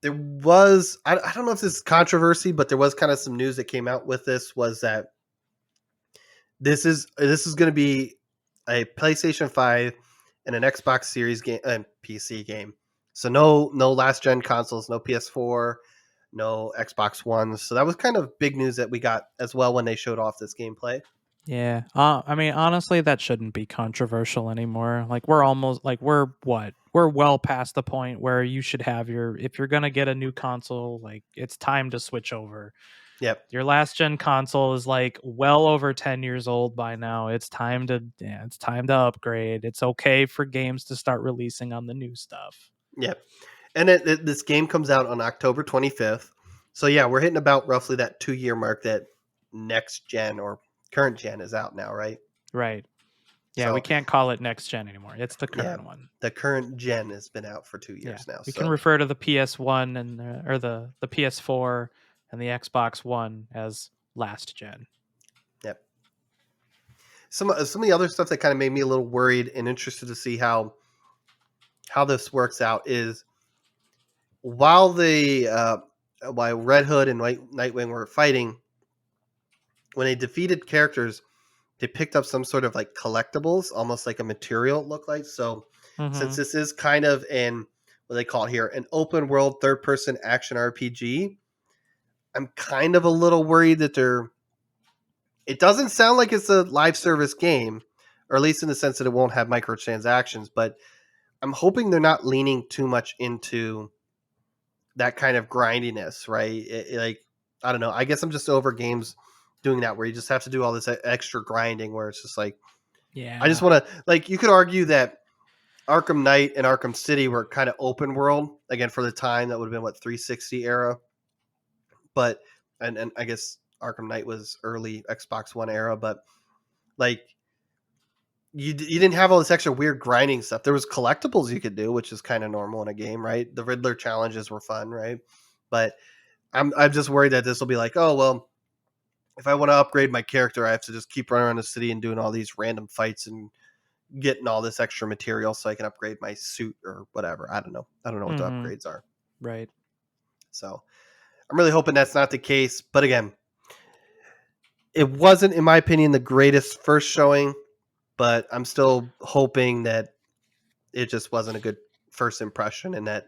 there was I don't know if this is controversy, but there was kind of some news that came out with this, was that this is going to be a PlayStation 5 and an Xbox Series game and PC game. So no last gen consoles, no PS4, no Xbox Ones. So that was kind of big news that we got as well when they showed off this gameplay. Yeah. I mean, honestly, that shouldn't be controversial anymore. Like, we're almost like we're what? We're well past the point where you should have your if you're gonna get a new console, like it's time to switch over. Yep. Your last gen console is like well over 10 years old by now. It's time to upgrade. It's okay for games to start releasing on the new stuff. Yep. And this game comes out on October 25th. So yeah, we're hitting about roughly that 2 year mark that next gen or current gen is out now, right? Right. Yeah, we So can't call it next gen anymore. It's the yeah, current one. the current gen has been out for two Yeah. years now. We can So refer to the PS1 and or the PS4 and the Xbox One as last gen. yep. Some of the other stuff that kind of made me a little worried and interested to see how this works out is while while Red Hood and Nightwing were fighting, when they defeated characters, they picked up some sort of like collectibles, almost like a material it looked like. So since Mhm. this is kind of an what they call it here, an open world third person action RPG, I'm kind of a little worried that it doesn't sound like it's a live service game, or at least in the sense that it won't have microtransactions, but I'm hoping they're not leaning too much into that kind of grindiness, right? Like, I don't know. I guess I'm just over games doing that where you just have to do all this extra grinding where it's just like, I just Yeah. want to, like, you could argue that Arkham Knight and Arkham City were kind of open world. Again, for the time, that would have been what, 360 era? But, and I guess Arkham Knight was early Xbox One era, but like, you didn't have all this extra weird grinding stuff. There was collectibles you could do, which is kind of normal in a game, right? The Riddler challenges were fun, right? But I'm just worried that this will be like, oh well, if I want to upgrade my character, I have to just keep running around the city and doing all these random fights and getting all this extra material so I can upgrade my suit or whatever. I don't know. I don't know what the Mhm. upgrades are. Right. So I'm really hoping that's not the case. But again, it wasn't, in my opinion, the greatest first showing, but I'm still hoping that it just wasn't a good first impression and that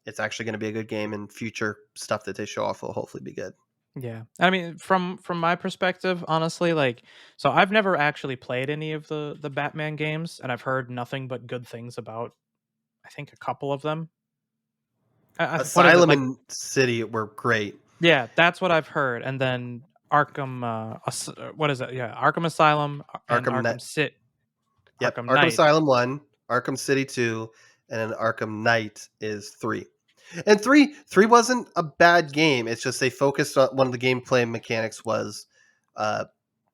it's actually going to be a good game and future stuff that they show off will hopefully be good. Yeah. I mean, from my perspective, honestly, like, so I've never actually played any of the Batman games, and I've heard nothing but good things about I think a couple of them. What is it Asylum like? and City were great. Yeah, that's what I've heard. And then Arkham, what is it? Yeah, Arkham Asylum and Arkham Knight. Yep. Arkham Arkham Knight. Asylum 1, Arkham City 2, and then Arkham Knight is 3. And three wasn't a bad game. It's just they focused on one of the gameplay mechanics was uh,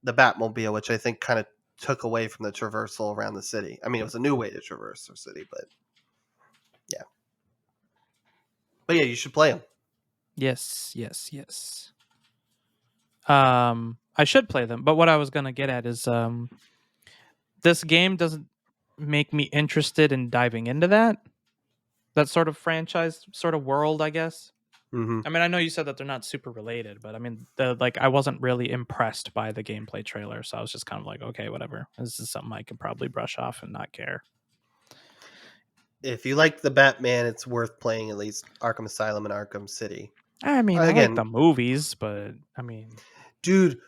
the Batmobile, which I think kind of took away from the traversal around the city. I mean, it was a new way to traverse the city, but yeah. But yeah, you should play them. Yes, yes, yes. I should play them, but what I was gonna get at is this game doesn't make me interested in diving into that sort of franchise sort of world, I guess. Hmm. I mean, I know you said that they're not super related, but I mean, the like I wasn't really impressed by the gameplay trailer, so I was just kind of like, okay, whatever. This is something I could probably brush off and not care. If you like the Batman, it's worth playing at least Arkham Asylum and Arkham City. I mean, I like Again, the movies, but I mean, dude,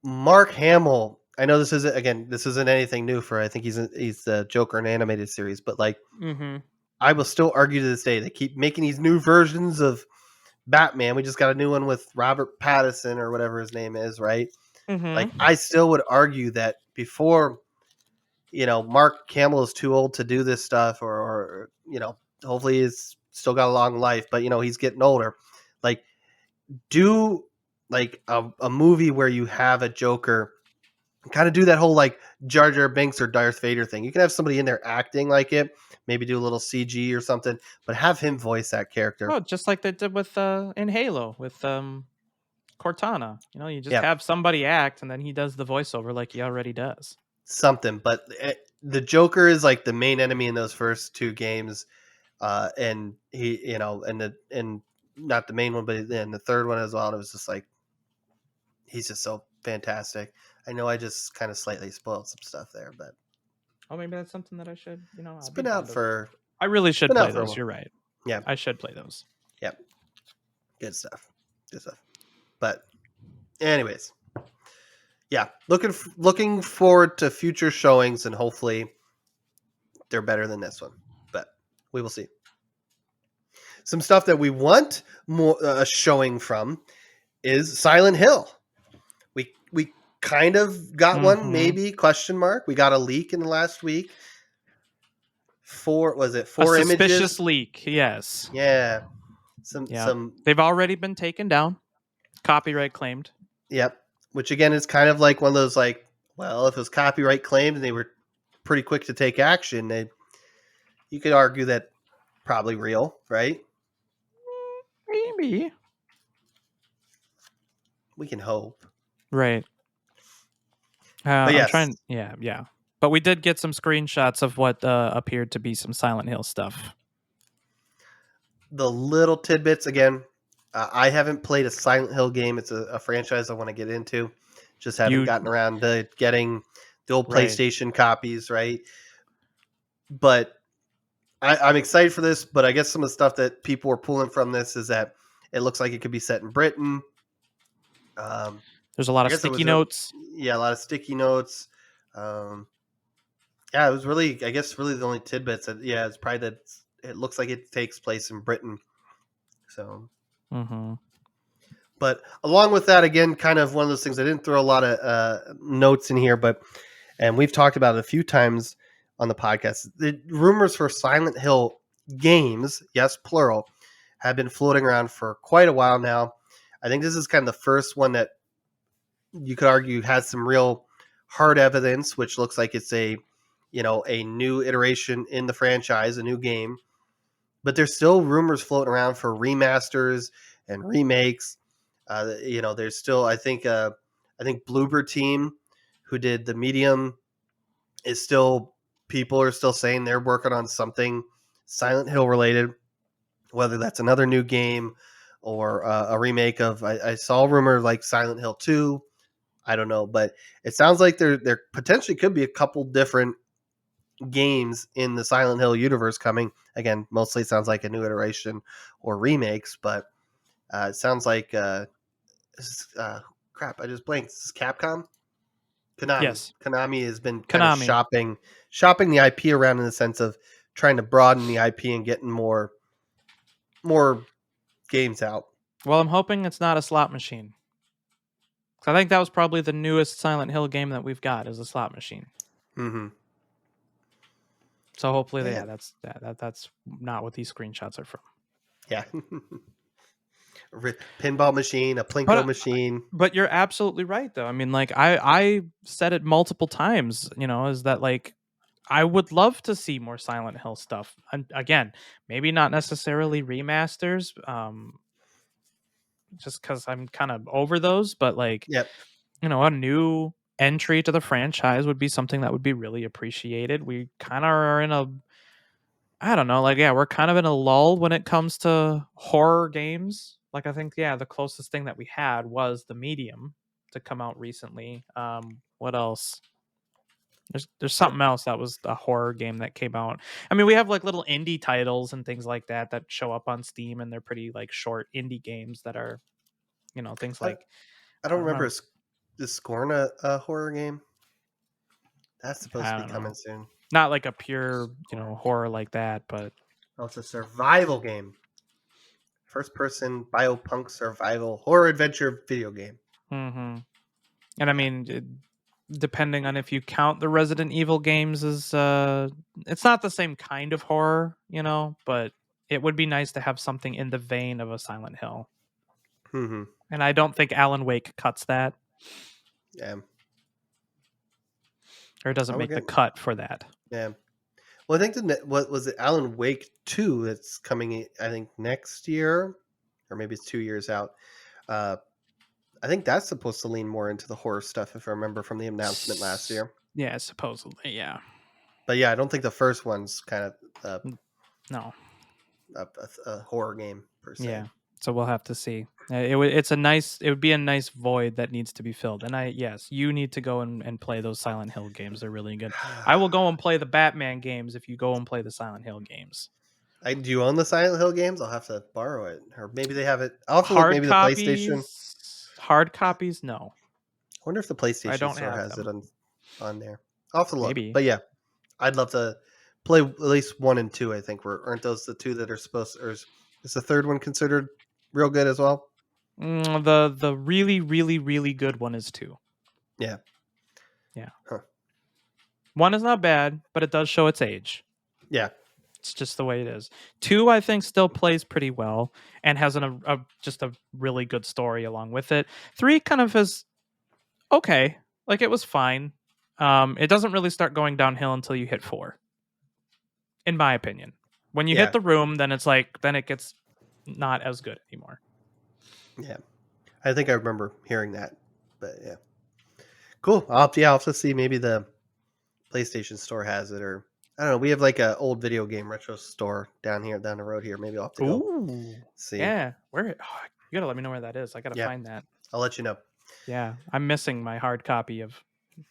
Mark Hamill. I know this isn't anything new for. I think he's the Joker in animated series, but like mm-hmm, I will still argue to this day they keep making these new versions of Batman. We just got a new one with Robert Pattinson or whatever his name is, right? Like mm-hmm, I still would argue that before Mark Hamill is too old to do this stuff, or hopefully he's still got a long life, but he's getting older. Like do like a movie where you have a Joker kind of do that whole like Jar Jar Binks or Darth Vader thing. You can have somebody in there acting like it, maybe do a little CG or something, but have him voice that character. oh, just like they did with in Halo with Cortana. You just Yeah, have somebody act, and then he does the voiceover like he already does. something. But the Joker is like the main enemy in those first two games, and he, and not the main one, but then the third one as well. And it was just like he's just so fantastic. I know I just kind of slightly spoiled some stuff there, but Oh, maybe that's something that I should, it's I'd be been down out to. for I really it's should been play out for a those. while. You're right. Yeah, I should play those. yeah, good stuff, good stuff. But anyways, yeah, looking forward to future showings, and hopefully they're better than this one. But we will see. Some stuff that we want more showing from is Silent Hill. We kind of got one, Mm-hmm. maybe question mark. We got a leak in the last week. A Four suspicious images? leak. Yes. Yeah, Yeah. some They've already been taken down. Copyright claimed. yep. Which again is kind of like one of those like, well, if it was copyright claimed and they were pretty quick to take action, you could argue that probably real, right? Maybe. We can hope. Right. But I'm yes, trying. Yeah, yeah. But we did get some screenshots of what appeared to be some Silent Hill stuff. the little tidbits again. I haven't played a Silent Hill game. It's a franchise I want to get into. Just haven't You gotten around to getting the old right. PlayStation copies, right? But I'm excited for this. But I guess some of the stuff that people were pulling from this is that it looks like it could be set in Britain. There's a lot I of guess it sticky was notes. a lot of sticky notes. Yeah, it was really, I guess, really the only tidbits. Yeah, it's probably that it looks like it takes place in Britain. So, Mm-hmm. but along with that, again, kind of one of those things. I didn't throw a lot of notes in here, and we've talked about it a few times on the podcast. The rumors for Silent Hill games, yes, plural, have been floating around for quite a while now. I think this is kind of the first one that you could argue has some real hard evidence, which looks like it's a new iteration in the franchise, a new game. But there's still rumors floating around for remasters and remakes. There's still I think Bloober Team, who did the Medium, is still people are still saying they're working on something Silent Hill related, whether that's another new game or a remake of. I saw a rumor like Silent Hill 2. I don't know, but it sounds like there potentially could be a couple different games in the Silent Hill universe coming. Again, mostly it sounds like a new iteration or remakes, but it sounds like crap. I just blanked. This is Capcom, Konami. Yes. Konami has been kind of Konami. shopping the IP around in the sense of trying to broaden the IP and getting more games out. Well, I'm hoping it's not a slot machine. 'Cause I think that was probably the newest Silent Hill game that we've got is a slot machine. Mm-hmm. So hopefully, Yeah, yeah, that's not what these screenshots are from. yeah. Pinball machine, a But plinko machine. but you're absolutely right though. I mean, like I said it multiple times, is that like I would love to see more Silent Hill stuff. And again, maybe not necessarily remasters, just because I'm kind of over those, but like, Yep. a new entry to the franchise would be something that would be really appreciated. We kind of are in a I don't know, like yeah, we're kind of in a lull when it comes to horror games. Like I think yeah, the closest thing that we had was The Medium to come out recently. What else? There's Yep. something else that was a horror game that came out. I mean, we have like little indie titles and things like that that show up on Steam, and they're pretty like short indie games that are, things I, like I I don't don't remember. know, Is Scorn a horror game? That's supposed to I be don't coming know, soon. not like a pure, Scorn. horror like that, but Oh, it's a survival game. First person biopunk survival horror adventure video game. hmm and I Yeah. mean, depending on if you count the Resident Evil games as it's not the same kind of horror, but it would be nice to have something in the vein of a Silent Hill. Mm-hmm. And I don't think Alan Wake cuts that, Yeah. or it doesn't Oh, we're make the getting. cut for that. Yeah. Well, I think what was it? Alan Wake 2 that's coming. I think next year, or maybe it's 2 years out. Uh, I think that's supposed to lean more into the horror stuff, if I remember from the announcement last year. Yeah, supposedly, yeah. But yeah, I don't think the first one's kind of No, a horror game per se. yeah. So we'll have to see. It would be a nice void that needs to be filled. And yes, you need to go and play those Silent Hill games. They're really good. I will go and play the Batman games if you go and play the Silent Hill games. Do you own the Silent Hill games? I'll have to borrow it, or maybe they have it. I'll have to look. Hard Maybe the PlayStation. copies, no. I wonder if the I PlayStation don't Store have has it them. on there. I'll have to look. Maybe. But yeah, I'd love to play at least 1 and 2. I think aren't those the two that are supposed? Or is the third one considered real good as well? The really, really, really good one is 2. Yeah. Yeah. Huh. 1 is not bad, but it does show its age. Yeah. It's just the way it is. 2, I think, still plays pretty well and has just a really good story along with it. 3 kind of is okay. Like, it was fine. It doesn't really start going downhill until you hit 4, in my opinion. When you hit Yeah. the room, then it gets not as good anymore. Yeah. I think I remember hearing that. But yeah. Cool. I'll have to see. Maybe the PlayStation Store has it, or I don't know. We have like a old video game retro store down the road here. Maybe I'll have to go Ooh. see. Yeah. You gotta let me know where that is. I gotta find that. I'll let you know. Yeah. I'm missing my hard copy of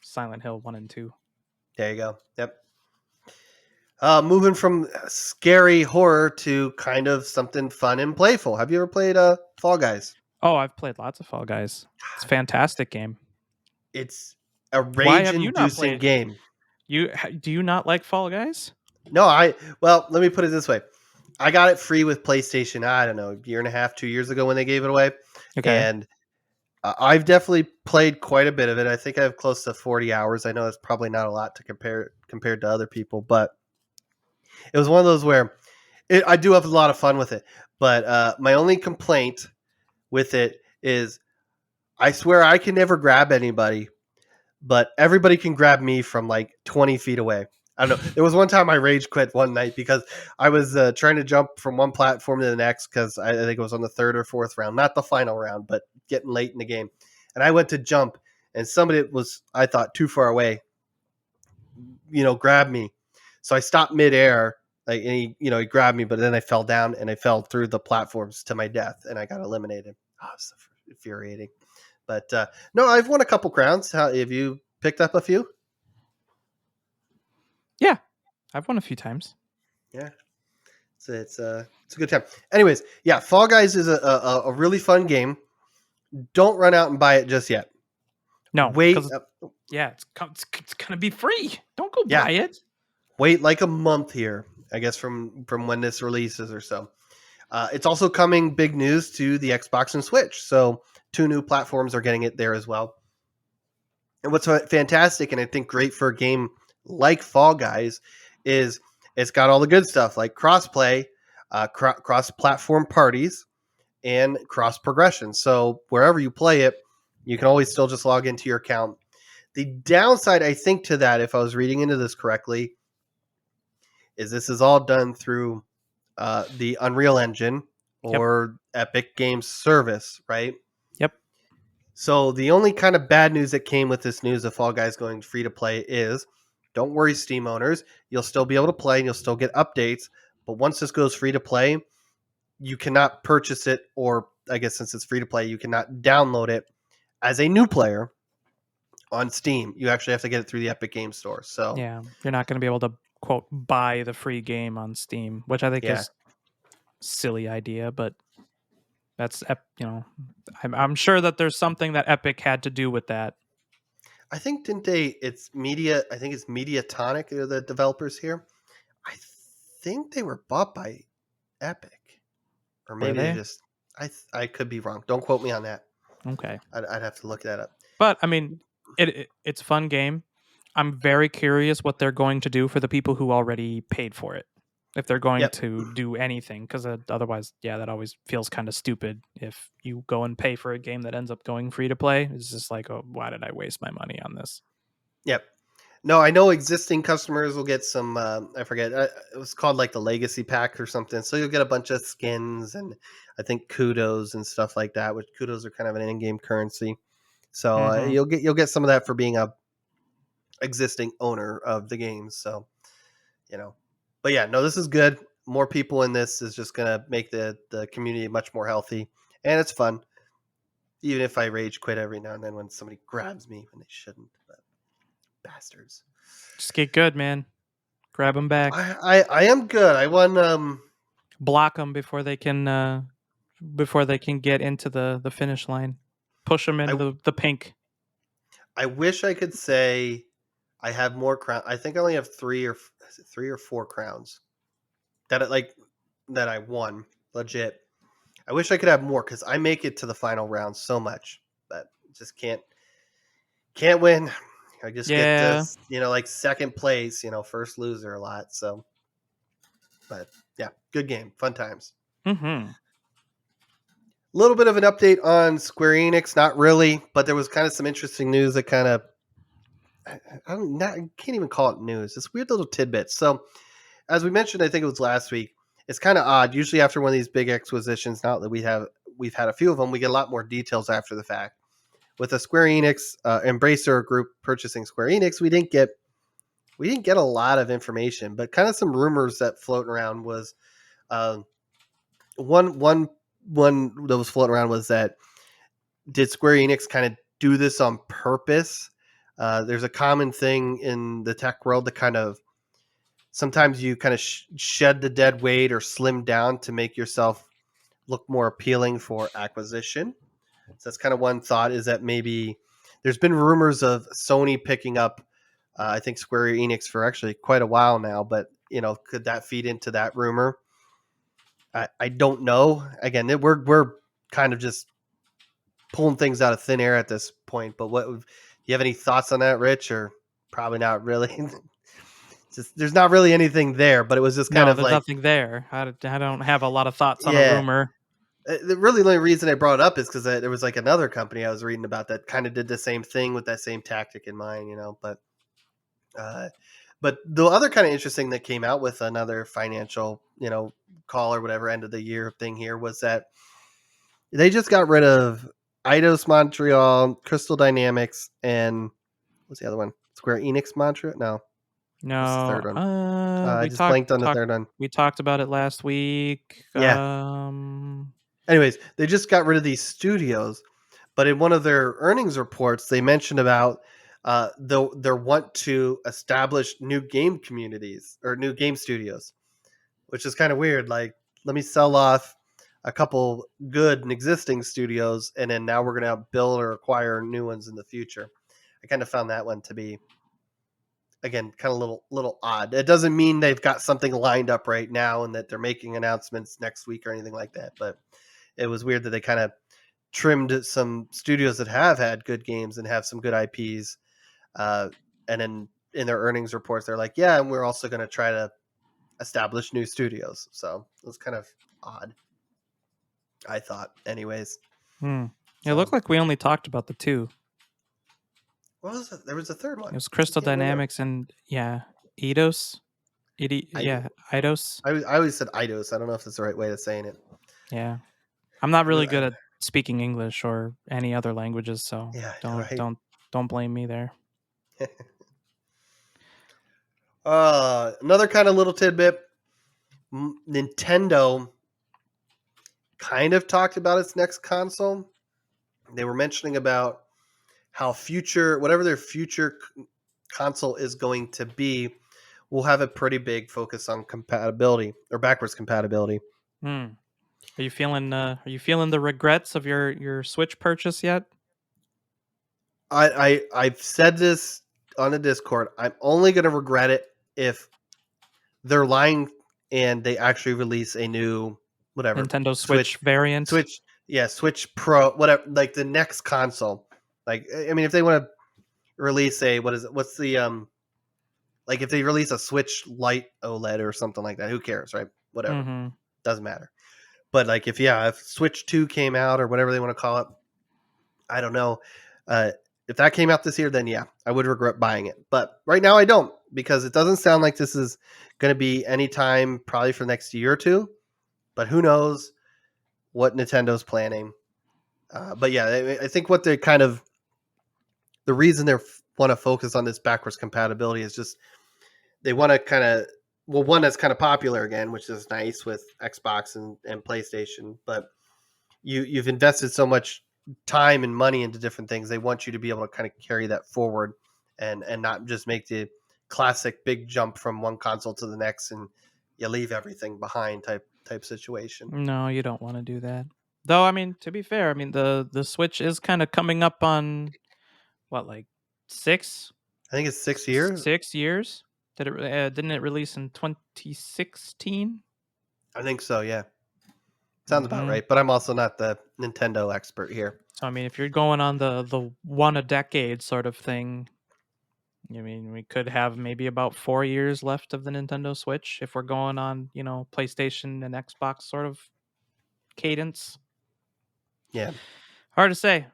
Silent Hill 1 and 2. There you go. Yep. Moving from scary horror to kind of something fun and playful. Have you ever played Fall Guys? Oh, I've played lots of Fall Guys. It's a fantastic game. It's a Why have you not rage-inducing played? game. Do you not like Fall Guys? No, let me put it this way. I got it free with PlayStation, I don't know, a year and a half, 2 years ago when they gave it away. Okay. And I've definitely played quite a bit of it. I think I have close to 40 hours. I know that's probably not a lot to compared to other people, but it was one of those where I do have a lot of fun with it. But my only complaint with it is I swear I can never grab anybody, but everybody can grab me from like 20 feet away. I don't know. There was one time I rage quit one night because I was trying to jump from one platform to the next because I think it was on the 3rd or 4th round, not the final round, but getting late in the game. And I went to jump, and somebody was, I thought, too far away, grabbed me. So I stopped midair, and he grabbed me, but then I fell down and I fell through the platforms to my death, and I got eliminated. Oh, it's so infuriating. But no, I've won a couple crowns. Have you picked up a few? Yeah, I've won a few times. Yeah, it's a good time. Anyways, yeah, Fall Guys is a really fun game. Don't run out and buy it just yet. No, wait. It's gonna be free. Don't go buy it. Wait like a month here, I guess, from when this releases or so. It's also coming, big news, to the Xbox and Switch. So 2 new platforms are getting it there as well. And what's fantastic, and I think great for a game like Fall Guys, is it's got all the good stuff like cross-play, cross-platform parties, and cross-progression. So wherever you play it, you can always still just log into your account. The downside, I think, to that, if I was reading into this correctly, is this is all done through the Unreal Engine or Epic Games Service, right? Yep. So the only kind of bad news that came with this news of Fall Guys going free to play is, don't worry, Steam owners, you'll still be able to play and you'll still get updates. But once this goes free to play, you cannot purchase it, or I guess since it's free to play, you cannot download it as a new player on Steam. You actually have to get it through the Epic Games Store. So yeah, you're not going to be able to, quote, buy the free game on Steam, which I think is a silly idea, but that's, I'm sure that there's something that Epic had to do with that. I think it's Mediatonic, they're the developers here. I think they were bought by Epic, or maybe they just, I could be wrong. Don't quote me on that. Okay. I'd have to look that up. But I mean, it's a fun game. I'm very curious what they're going to do for the people who already paid for it. If they're going to do anything, because otherwise, that always feels kind of stupid. If you go and pay for a game that ends up going free to play, it's just like, oh, why did I waste my money on this? Yep. No, I know existing customers will get some, I forget, it was called like the Legacy Pack or something. So you'll get a bunch of skins and I think kudos and stuff like that, which kudos are kind of an in-game currency. So you'll get some of that for being a existing owner of the game. So, but yeah, no, this is good. more people in this is just going to make the community much more healthy, and it's fun. Even if I rage quit every now and then when somebody grabs me when they shouldn't, but bastards. Just get good, man. Grab them back. I am good. I won. Block them before they can get into the finish line. Push them into I the pink. I wish I could say I have more crown. I think I only have three or four crowns that I won legit. I wish I could have more because I make it to the final round so much, but just can't win. I just get Yeah. this, like second place, first loser a lot. So, but yeah, good game, fun times. Mm-hmm. A little bit of an update on Square Enix, not really, but there was kind of some interesting news that kind of I can't even call it news. It's weird little tidbits. So, as we mentioned, I think it was last week. It's kind of odd. Usually, after one of these big acquisitions, now that we've had a few of them, we get a lot more details after the fact. With a Square Enix Embracer Group purchasing Square Enix, we didn't get a lot of information, but kind of some rumors that floating around was uh, one that was floating around was that did Square Enix kind of do this on purpose? There's a common thing in the tech world that kind of sometimes you kind of shed the dead weight or slim down to make yourself look more appealing for acquisition. So that's kind of one thought is that maybe there's been rumors of Sony picking up, I think Square Enix for actually quite a while now, but could that feed into that rumor? I don't know. Again, we're kind of just pulling things out of thin air at this point. But do you have any thoughts on that, Rich? Or probably not really. Just there's not really anything there, but it was just kind No, of there's like, nothing there. I don't have a lot of thoughts on a yeah. rumor. The really only reason I brought it up is because there was like another company I was reading about that kind of did the same thing with that same tactic in mind, uh, but the other kind of interesting that came out with another financial, call or whatever end of the year thing here was that they just got rid of Eidos Montreal, Crystal Dynamics, and what's the other one? Square Enix Montreal? No, what's the No, third one? I we just blanked on the third one. talked about it last week. Yeah. Anyways, they just got rid of these studios, but in one of their earnings reports, they mentioned about their want to establish new game communities or new game studios, which is kind of weird. Like, let me sell off a couple good and existing studios, and then now we're going to build or acquire new ones in the future. I kind of found that one to be, again, kind of little odd. It doesn't mean they've got something lined up right now and that they're making announcements next week or anything like that, but it was weird that they kind of trimmed some studios that have had good games and have some good IPs. And then in their earnings reports, they're like, yeah, and we're also going to try to establish new studios. So it was kind of odd, I thought, anyways. It So looked like we only talked about the two. what was it? There was a third one. It was I Crystal can't remember. Dynamics and Eidos. I, Eidos. I always said Eidos. I don't know if that's the right way of saying it. Yeah. I'm not really I, good at speaking English or any other languages, so yeah, don't right. don't blame me there. Another kind of little tidbit. Nintendo kind of talked about its next console. They were mentioning about how whatever their future console is going to be, will have a pretty big focus on compatibility or backwards compatibility. Hmm. Are you feeling the regrets of your Switch purchase yet? I've said this on the Discord. I'm only going to regret it if they're lying and they actually release a new whatever Nintendo Switch Switch, variant? Switch, yeah, Switch Pro, whatever, like the next console. Like, I mean, if they want to release what's the like if they release a Switch Lite OLED or something like that, who cares, right? Whatever, Mm-hmm. doesn't matter. But like if Switch 2 came out or whatever they want to call it, I don't know. Uh, if that came out this year, then yeah, I would regret buying it. But right now I don't because it doesn't sound like this is going to be anytime probably for the next year or two. But who knows what Nintendo's planning. But yeah, I think what they kind of the reason they want to focus on this backwards compatibility is just they want to kind of one that's kind of popular again, which is nice with Xbox and PlayStation. But you've invested so much time and money into different things. They want you to be able to kind of carry that forward and not just make the classic big jump from one console to the next and you leave everything behind type situation. No, you don't want to do that. Though, I mean, to be fair, I mean the Switch is kind of coming up on what, like six I think it's 6 years. 6 years. Didn't it release in 2016? I think so. Yeah, sounds about Mm-hmm. right. But I'm also not the Nintendo expert here. So I mean, if you're going on the one a decade sort of thing, I mean, we could have maybe about 4 years left of the Nintendo Switch if we're going on, PlayStation and Xbox sort of cadence. Yeah, Hard to say.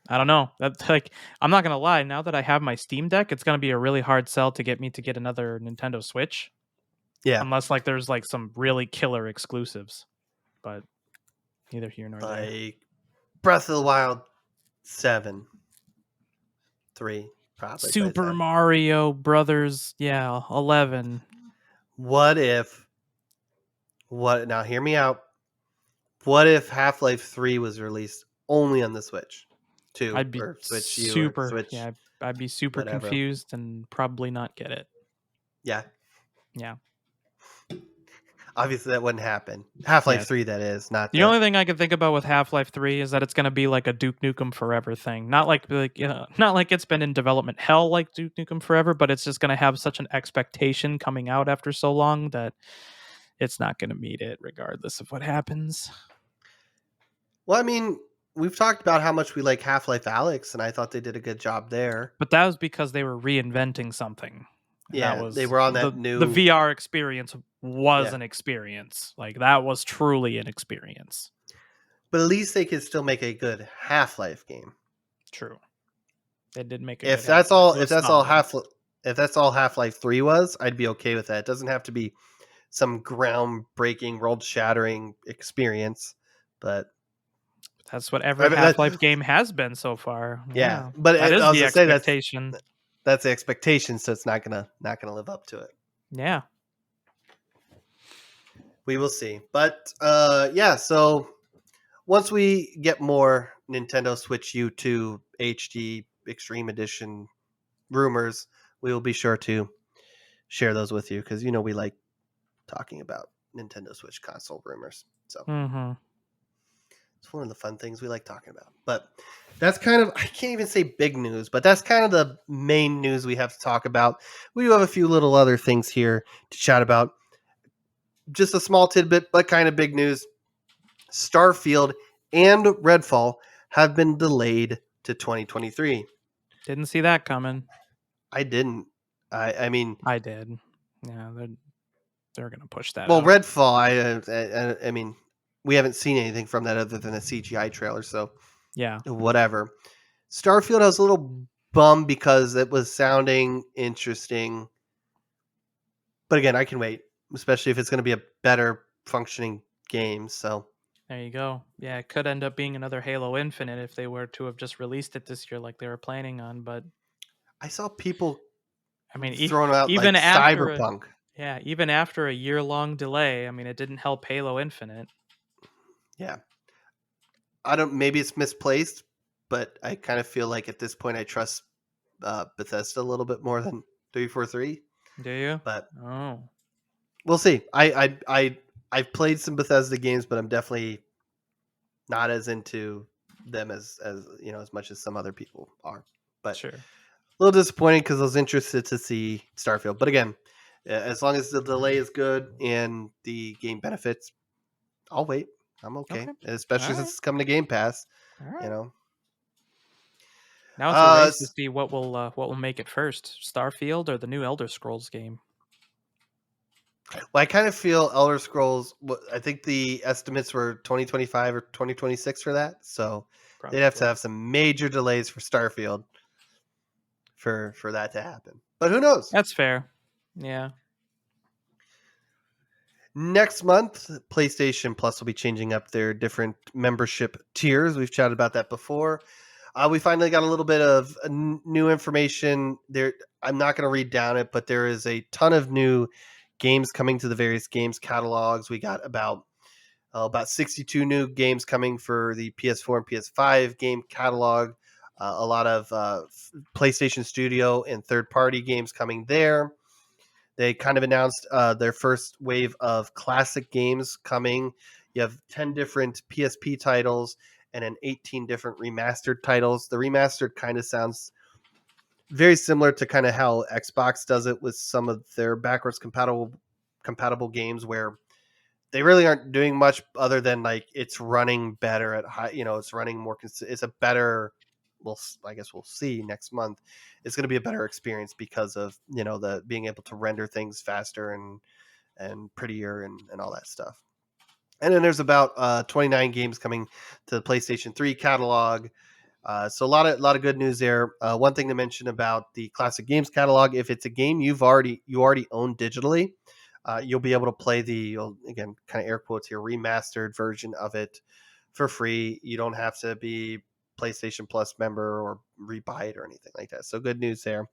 I don't know. That's like, I'm not gonna lie. Now that I have my Steam Deck, it's gonna be a really hard sell to get me to get another Nintendo Switch, yeah. unless like there's like some really killer exclusives. But neither here nor there. Like Breath of the Wild 7, 3, probably. By the Super time. Mario Brothers, yeah, 11. What if? What now? Hear me out. What if Half-Life 3 was released only on the Switch, 2 I'd be or Switch U or super, Switch yeah, I'd be super whatever? confused and probably not get it. Yeah, Yeah. obviously that wouldn't happen. Half-Life Yes. 3, that is not The the. only thing I can think about with Half-Life 3 is that it's going to be like a Duke Nukem Forever thing. Not like not like it's been in development hell like Duke Nukem Forever, but it's just going to have such an expectation coming out after so long that it's not going to meet it regardless of what happens. Well, I mean, we've talked about how much we like Half-Life Alyx, and I thought they did a good job there. But that was because they were reinventing something. And that Yeah, they was were on the that the new. VR experience was Yeah, an experience. Like that was truly an experience. but at least they could still make a good Half-Life game. True. They did make a If good that's Half-Life. all, It if was that's all solid. Half-Life 3 was, I'd be okay with that. It doesn't have to be some groundbreaking, world-shattering experience, but That's what every I mean, that, Half-Life game has been so far. yeah. Yeah. But That I is was the gonna say expectation. that's the expectation, so it's not gonna live up to it. Yeah. We will see. But yeah. So once we get more Nintendo Switch U2 HD Extreme Edition rumors, we will be sure to share those with you because we like talking about Nintendo Switch console rumors. So Mm-hmm. it's one of the fun things we like talking about. But that's kind of, I can't even say big news, but that's kind of the main news we have to talk about. We do have a few little other things here to chat about. Just a small tidbit, but kind of big news. Starfield and Redfall have been delayed to 2023. Didn't see that coming. I didn't. I mean, I did. Yeah, they're gonna push that well, out. Redfall. I mean, we haven't seen anything from that other than a CGI trailer, so Yeah. whatever. Starfield, I was a little bummed because it was sounding interesting, but again, I can wait, especially if it's going to be a better functioning game. So There you go. Yeah, it could end up being another Halo Infinite if they were to have just released it this year like they were planning on. But I saw people I mean, throwing out like even after a Cyberpunk. yeah, even after a year-long delay, I mean, it didn't help Halo Infinite. Yeah, I don't. Maybe it's misplaced, but I kind of feel like at this point I trust Bethesda a little bit more than 343. Do you? But Oh, we'll see. I've played some Bethesda games, but I'm definitely not as into them as much as some other people are. But sure. a little disappointing because I was interested to see Starfield. But again, as long as the delay is good and the game benefits, I'll wait. I'm okay, Okay. especially All since right. it's coming to Game Pass. All You right. know, Now it's a uh, race to see what will make it first, Starfield or the new Elder Scrolls game. well, I kind of feel Elder Scrolls. I think the estimates were 2025 or 2026 for that, so they'd have to Probably. have some major delays for Starfield for that to happen. But who knows? That's fair. Yeah. Next month, PlayStation Plus will be changing up their different membership tiers. We've chatted about that before. We finally got a little bit of new information there. I'm not going to read down it, but there is a ton of new games coming to the various games catalogs. We got about 62 new games coming for the PS4 and PS5 game catalog. A lot of PlayStation Studio and third-party games coming there. They kind of announced their first wave of classic games coming. You have 10 different PSP titles and then 18 different remastered titles. The remastered kind of sounds very similar to kind of how Xbox does it with some of their backwards compatible games, where they really aren't doing much other than like it's running better at high. It's running more. It's a better. I guess we'll see next month. It's going to be a better experience because of the being able to render things faster and prettier and all that stuff. And then there's about 29 games coming to the PlayStation 3 catalog. So a lot of good news there. One thing to mention about the classic games catalog: if it's a game you already own digitally, you'll be able to play again, kind of air quotes here, remastered version of it for free. You don't have to be PlayStation Plus member or rebuy it or anything like that. So good news there.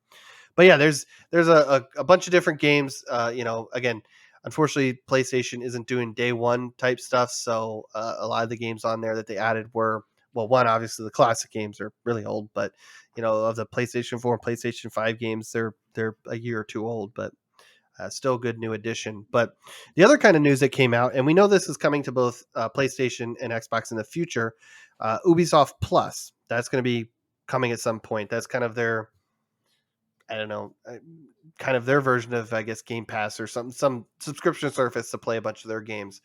But yeah, there's a bunch of different games. Again, unfortunately, PlayStation isn't doing day one type stuff. So a lot of the games on there that they added were, well, one, obviously the classic games are really old, but of the PlayStation 4 and PlayStation 5 games, they're a year or two old, but still a good new addition. But the other kind of news that came out, and we know this is coming to both PlayStation and Xbox in the future, Ubisoft Plus. That's going to be coming at some point. That's kind of their, I don't know, kind of their version of, I guess, Game Pass or some subscription service to play a bunch of their games.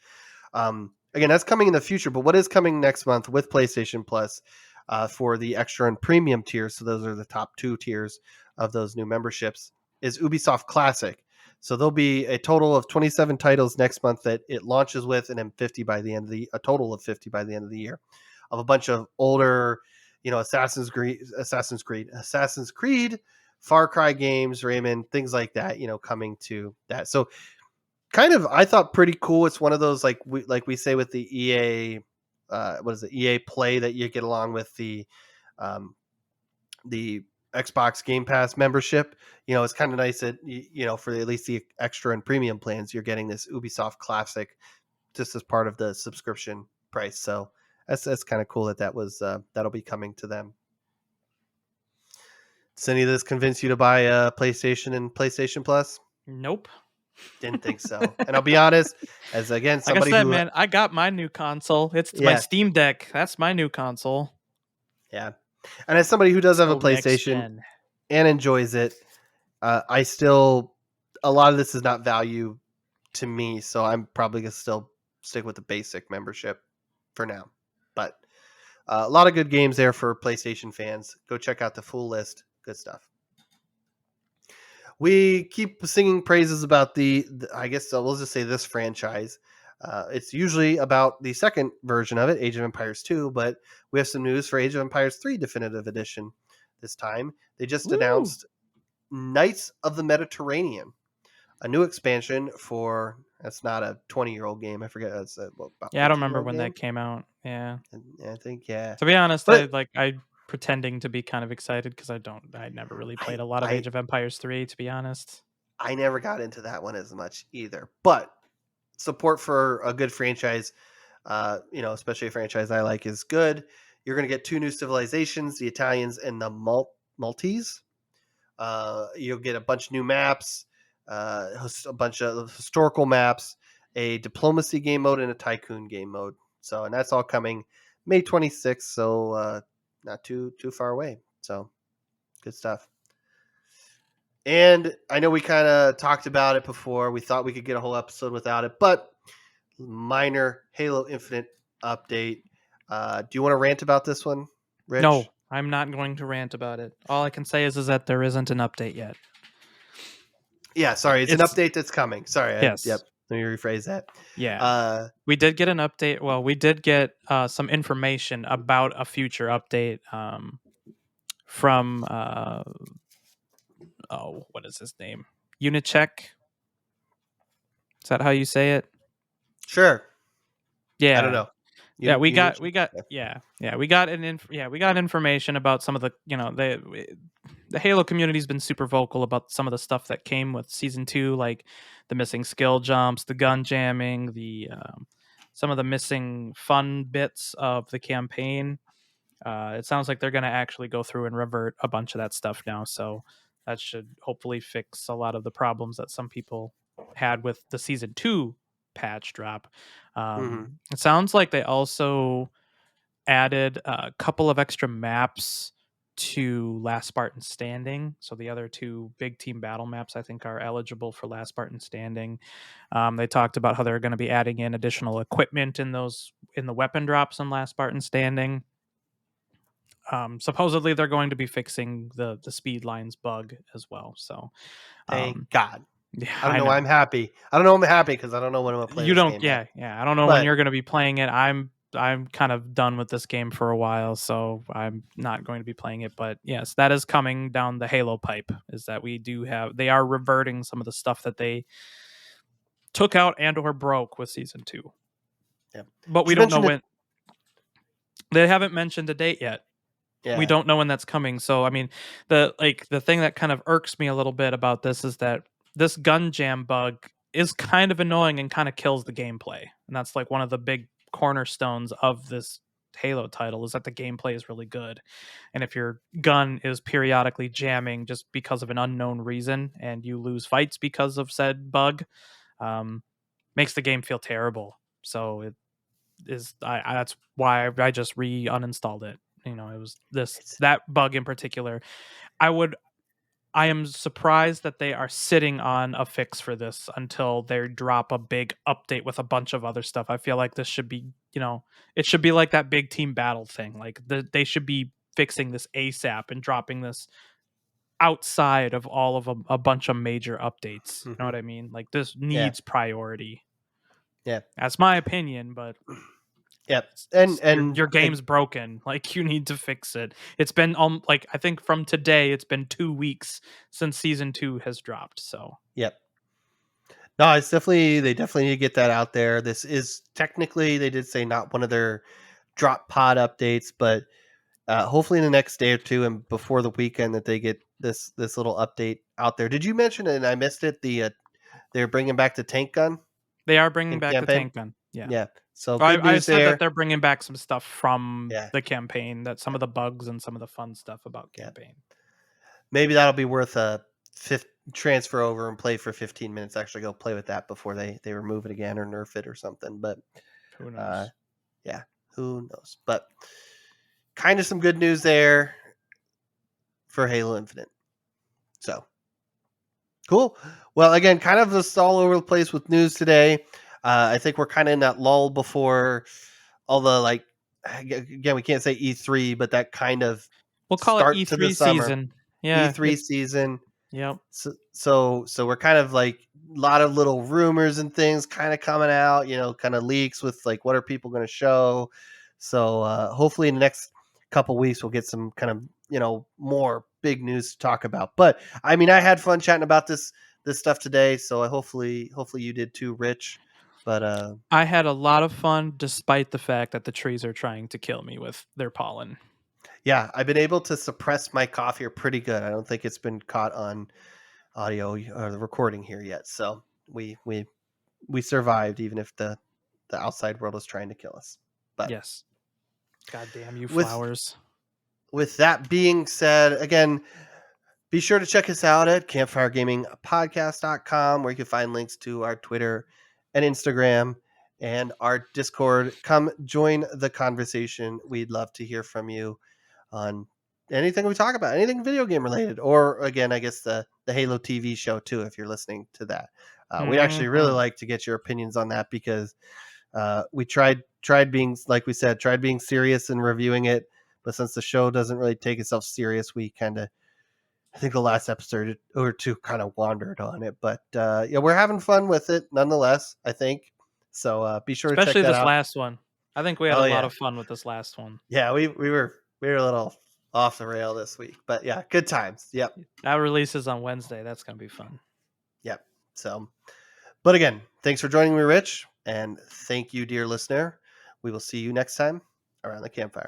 Again, that's coming in the future. But what is coming next month with PlayStation Plus for the extra and premium tiers? So those are the top two tiers of those new memberships. Is Ubisoft Classic. So there'll be a total of 27 titles next month that it launches with, and then 50 by the end of a total of 50 by the end of the year, of a bunch of older, Assassin's Creed, Far Cry games, Rayman, things like that, coming to that. So kind of, I thought, pretty cool. It's one of those, like we say with the EA, what is it, EA Play, that you get along with um, the Xbox Game Pass membership. It's kind of nice that for at least the extra and premium plans, you're getting this Ubisoft Classic just as part of the subscription price. So that's kind of cool that was that'll be coming to them. Does any of this convince you to buy a PlayStation and PlayStation Plus? Nope. Didn't think so. And I'll be honest, as again Like I somebody said, who, man, I got my new console. It's my yeah, Steam Deck. That's my new console. yeah, and as somebody who does Let's have a go next PlayStation gen. and enjoys it, I still, a lot of this is not value to me, so I'm probably gonna still stick with the basic membership for now. But a lot of good games there for PlayStation fans. Go check out the full list. Good stuff. We keep singing praises about I guess we'll just say this franchise. It's usually about the second version of it, Age of Empires 2, but we have some news for Age of Empires 3 Definitive Edition this time. They just Woo! announced Knights of the Mediterranean, a new expansion for, that's not a 20-year-old game. I forget, it's about Yeah, I don't remember 15-year-old when that game. came out. Yeah. And I think, yeah. To be honest, But I pretending to be kind of excited because I never really played I a lot of I Age of Empires 3, to be honest. I never got into that one as much either. But support for a good franchise, especially a franchise I like, is good. You're going to get two new civilizations, the Italians and the Maltese. You'll get a bunch of new maps, a bunch of historical maps, a diplomacy game mode, and a tycoon game mode. So, and that's all coming May 26th. So, not too far away. So, good stuff. And I know we kind of talked about it before. We thought we could get a whole episode without it, but minor Halo Infinite update. Do you want to rant about this one, Rich? No, I'm not going to rant about it. All I can say is that there isn't an update yet. Yeah, sorry, it's an It's update that's coming. Sorry, yes. yep. Let me rephrase that. Yeah. Uh, We did get an update. Well, we did get some information about a future update from what is his name? Unicheck. Is that how you say it? sure. I don't Yeah. know. Yeah, we You got mentioned. we got Yeah. we got we got information about some of the, the Halo community's been super vocal about some of the stuff that came with season 2, like the missing skill jumps, the gun jamming, the some of the missing fun bits of the campaign. It sounds like they're going to actually go through and revert a bunch of that stuff now, so that should hopefully fix a lot of the problems that some people had with the season 2 patch drop. Hmm. It sounds like they also added a couple of extra maps to Last Spartan Standing. So the other two big team battle maps, I think, are eligible for Last Spartan Standing. They talked about how they're going to be adding in additional equipment in the weapon drops in Last Spartan Standing. Supposedly they're going to be fixing the speed lines bug as well. So Thank um, God. yeah, I don't I know why I'm know. happy. I don't know I'm happy because I don't know when I'm gonna play You this don't, game yet. yeah. I don't know when But you're going to be playing it. I'm kind of done with this game for a while, so I'm not going to be playing it. But yes, that is coming down the Halo pipe. Is that they are reverting some of the stuff that they took out and or broke with season 2. yeah, But we you don't know mentioned it. when. They haven't mentioned a date yet. We Yeah. don't know when that's coming. So I mean, the thing that kind of irks me a little bit about this is that this gun jam bug is kind of annoying and kind of kills the gameplay. And that's like one of the big cornerstones of this Halo title, is that the gameplay is really good. And if your gun is periodically jamming just because of an unknown reason and you lose fights because of said bug, um, makes the game feel terrible. So it is that's why I just uninstalled it. It was It's that bug in particular. I would I am surprised that they are sitting on a fix for this until they drop a big update with a bunch of other stuff. I feel like this should be, it should be like that big team battle thing. Like they should be fixing this ASAP and dropping this outside of all of a bunch of major updates. You know hmm what I mean? Like this yeah, needs priority. yeah, That's my opinion, but yeah, your and game's broken. Like you need to fix it. It's been like I think from today it's been 2 weeks since season 2 has dropped. So yep. No, it's definitely they definitely need to get that out there. This is technically they did say not one of their drop pod updates, but hopefully in the next day or two and before the weekend that they get this little update out there. Did you mention it and I missed it? They're bringing back the tank gun they are bringing in back the campaign. tank gun. Yeah. Yeah, so good I news said that there. they're bringing back some stuff from Yeah, the campaign, that some of the bugs and some of the fun stuff about yeah. campaign. Maybe that'll be worth a fifth transfer over and play for 15 minutes. Actually, go play with that before they remove it again or nerf it or something. But Who uh, knows? yeah, who knows? But kind of some good news there for Halo Infinite. So cool. Well, again, kind of just all over the place with news today. I think we're kind of in that lull before all the like. Again, we can't say E3, but that kind of We'll call it start to the E3 summer. season. Yeah, E3 season. yep. So we're kind of like a lot of little rumors and things kind of coming out, kind of leaks with like what are people going to show. So hopefully in the next couple weeks we'll get some kind of more big news to talk about. But I mean, I had fun chatting about this stuff today, so I hopefully you did too, Rich. But I had a lot of fun despite the fact that the trees are trying to kill me with their pollen. yeah, I've been able to suppress my cough here pretty good. I don't think it's been caught on audio or the recording here yet. So we survived even if the outside world is trying to kill us. But Yes. God damn you, with flowers. with that being said, again, be sure to check us out at campfiregamingpodcast.com where you can find links to our Twitter and Instagram and our Discord. Come join the conversation. We'd love to hear from you on anything we talk about, anything video game related, or again, I guess the Halo TV show too, if you're listening to that. We'd actually really Mhm. like to get your opinions on that because we tried being, like we said, tried being serious and reviewing it, but since the show doesn't really take itself serious, we kind of, I think the last episode or two kind of wandered on it, but yeah, we're having fun with it nonetheless, I think. So be sure to check Especially that this out. last one. I think we had a Oh lot yeah, of fun with this last one. yeah, we were a little off the rail this week, but yeah, good times. Yep, That releases on Wednesday. That's going to be fun. yep. So, but again, thanks for joining me, Rich, and thank you, dear listener. We will see you next time around the campfire.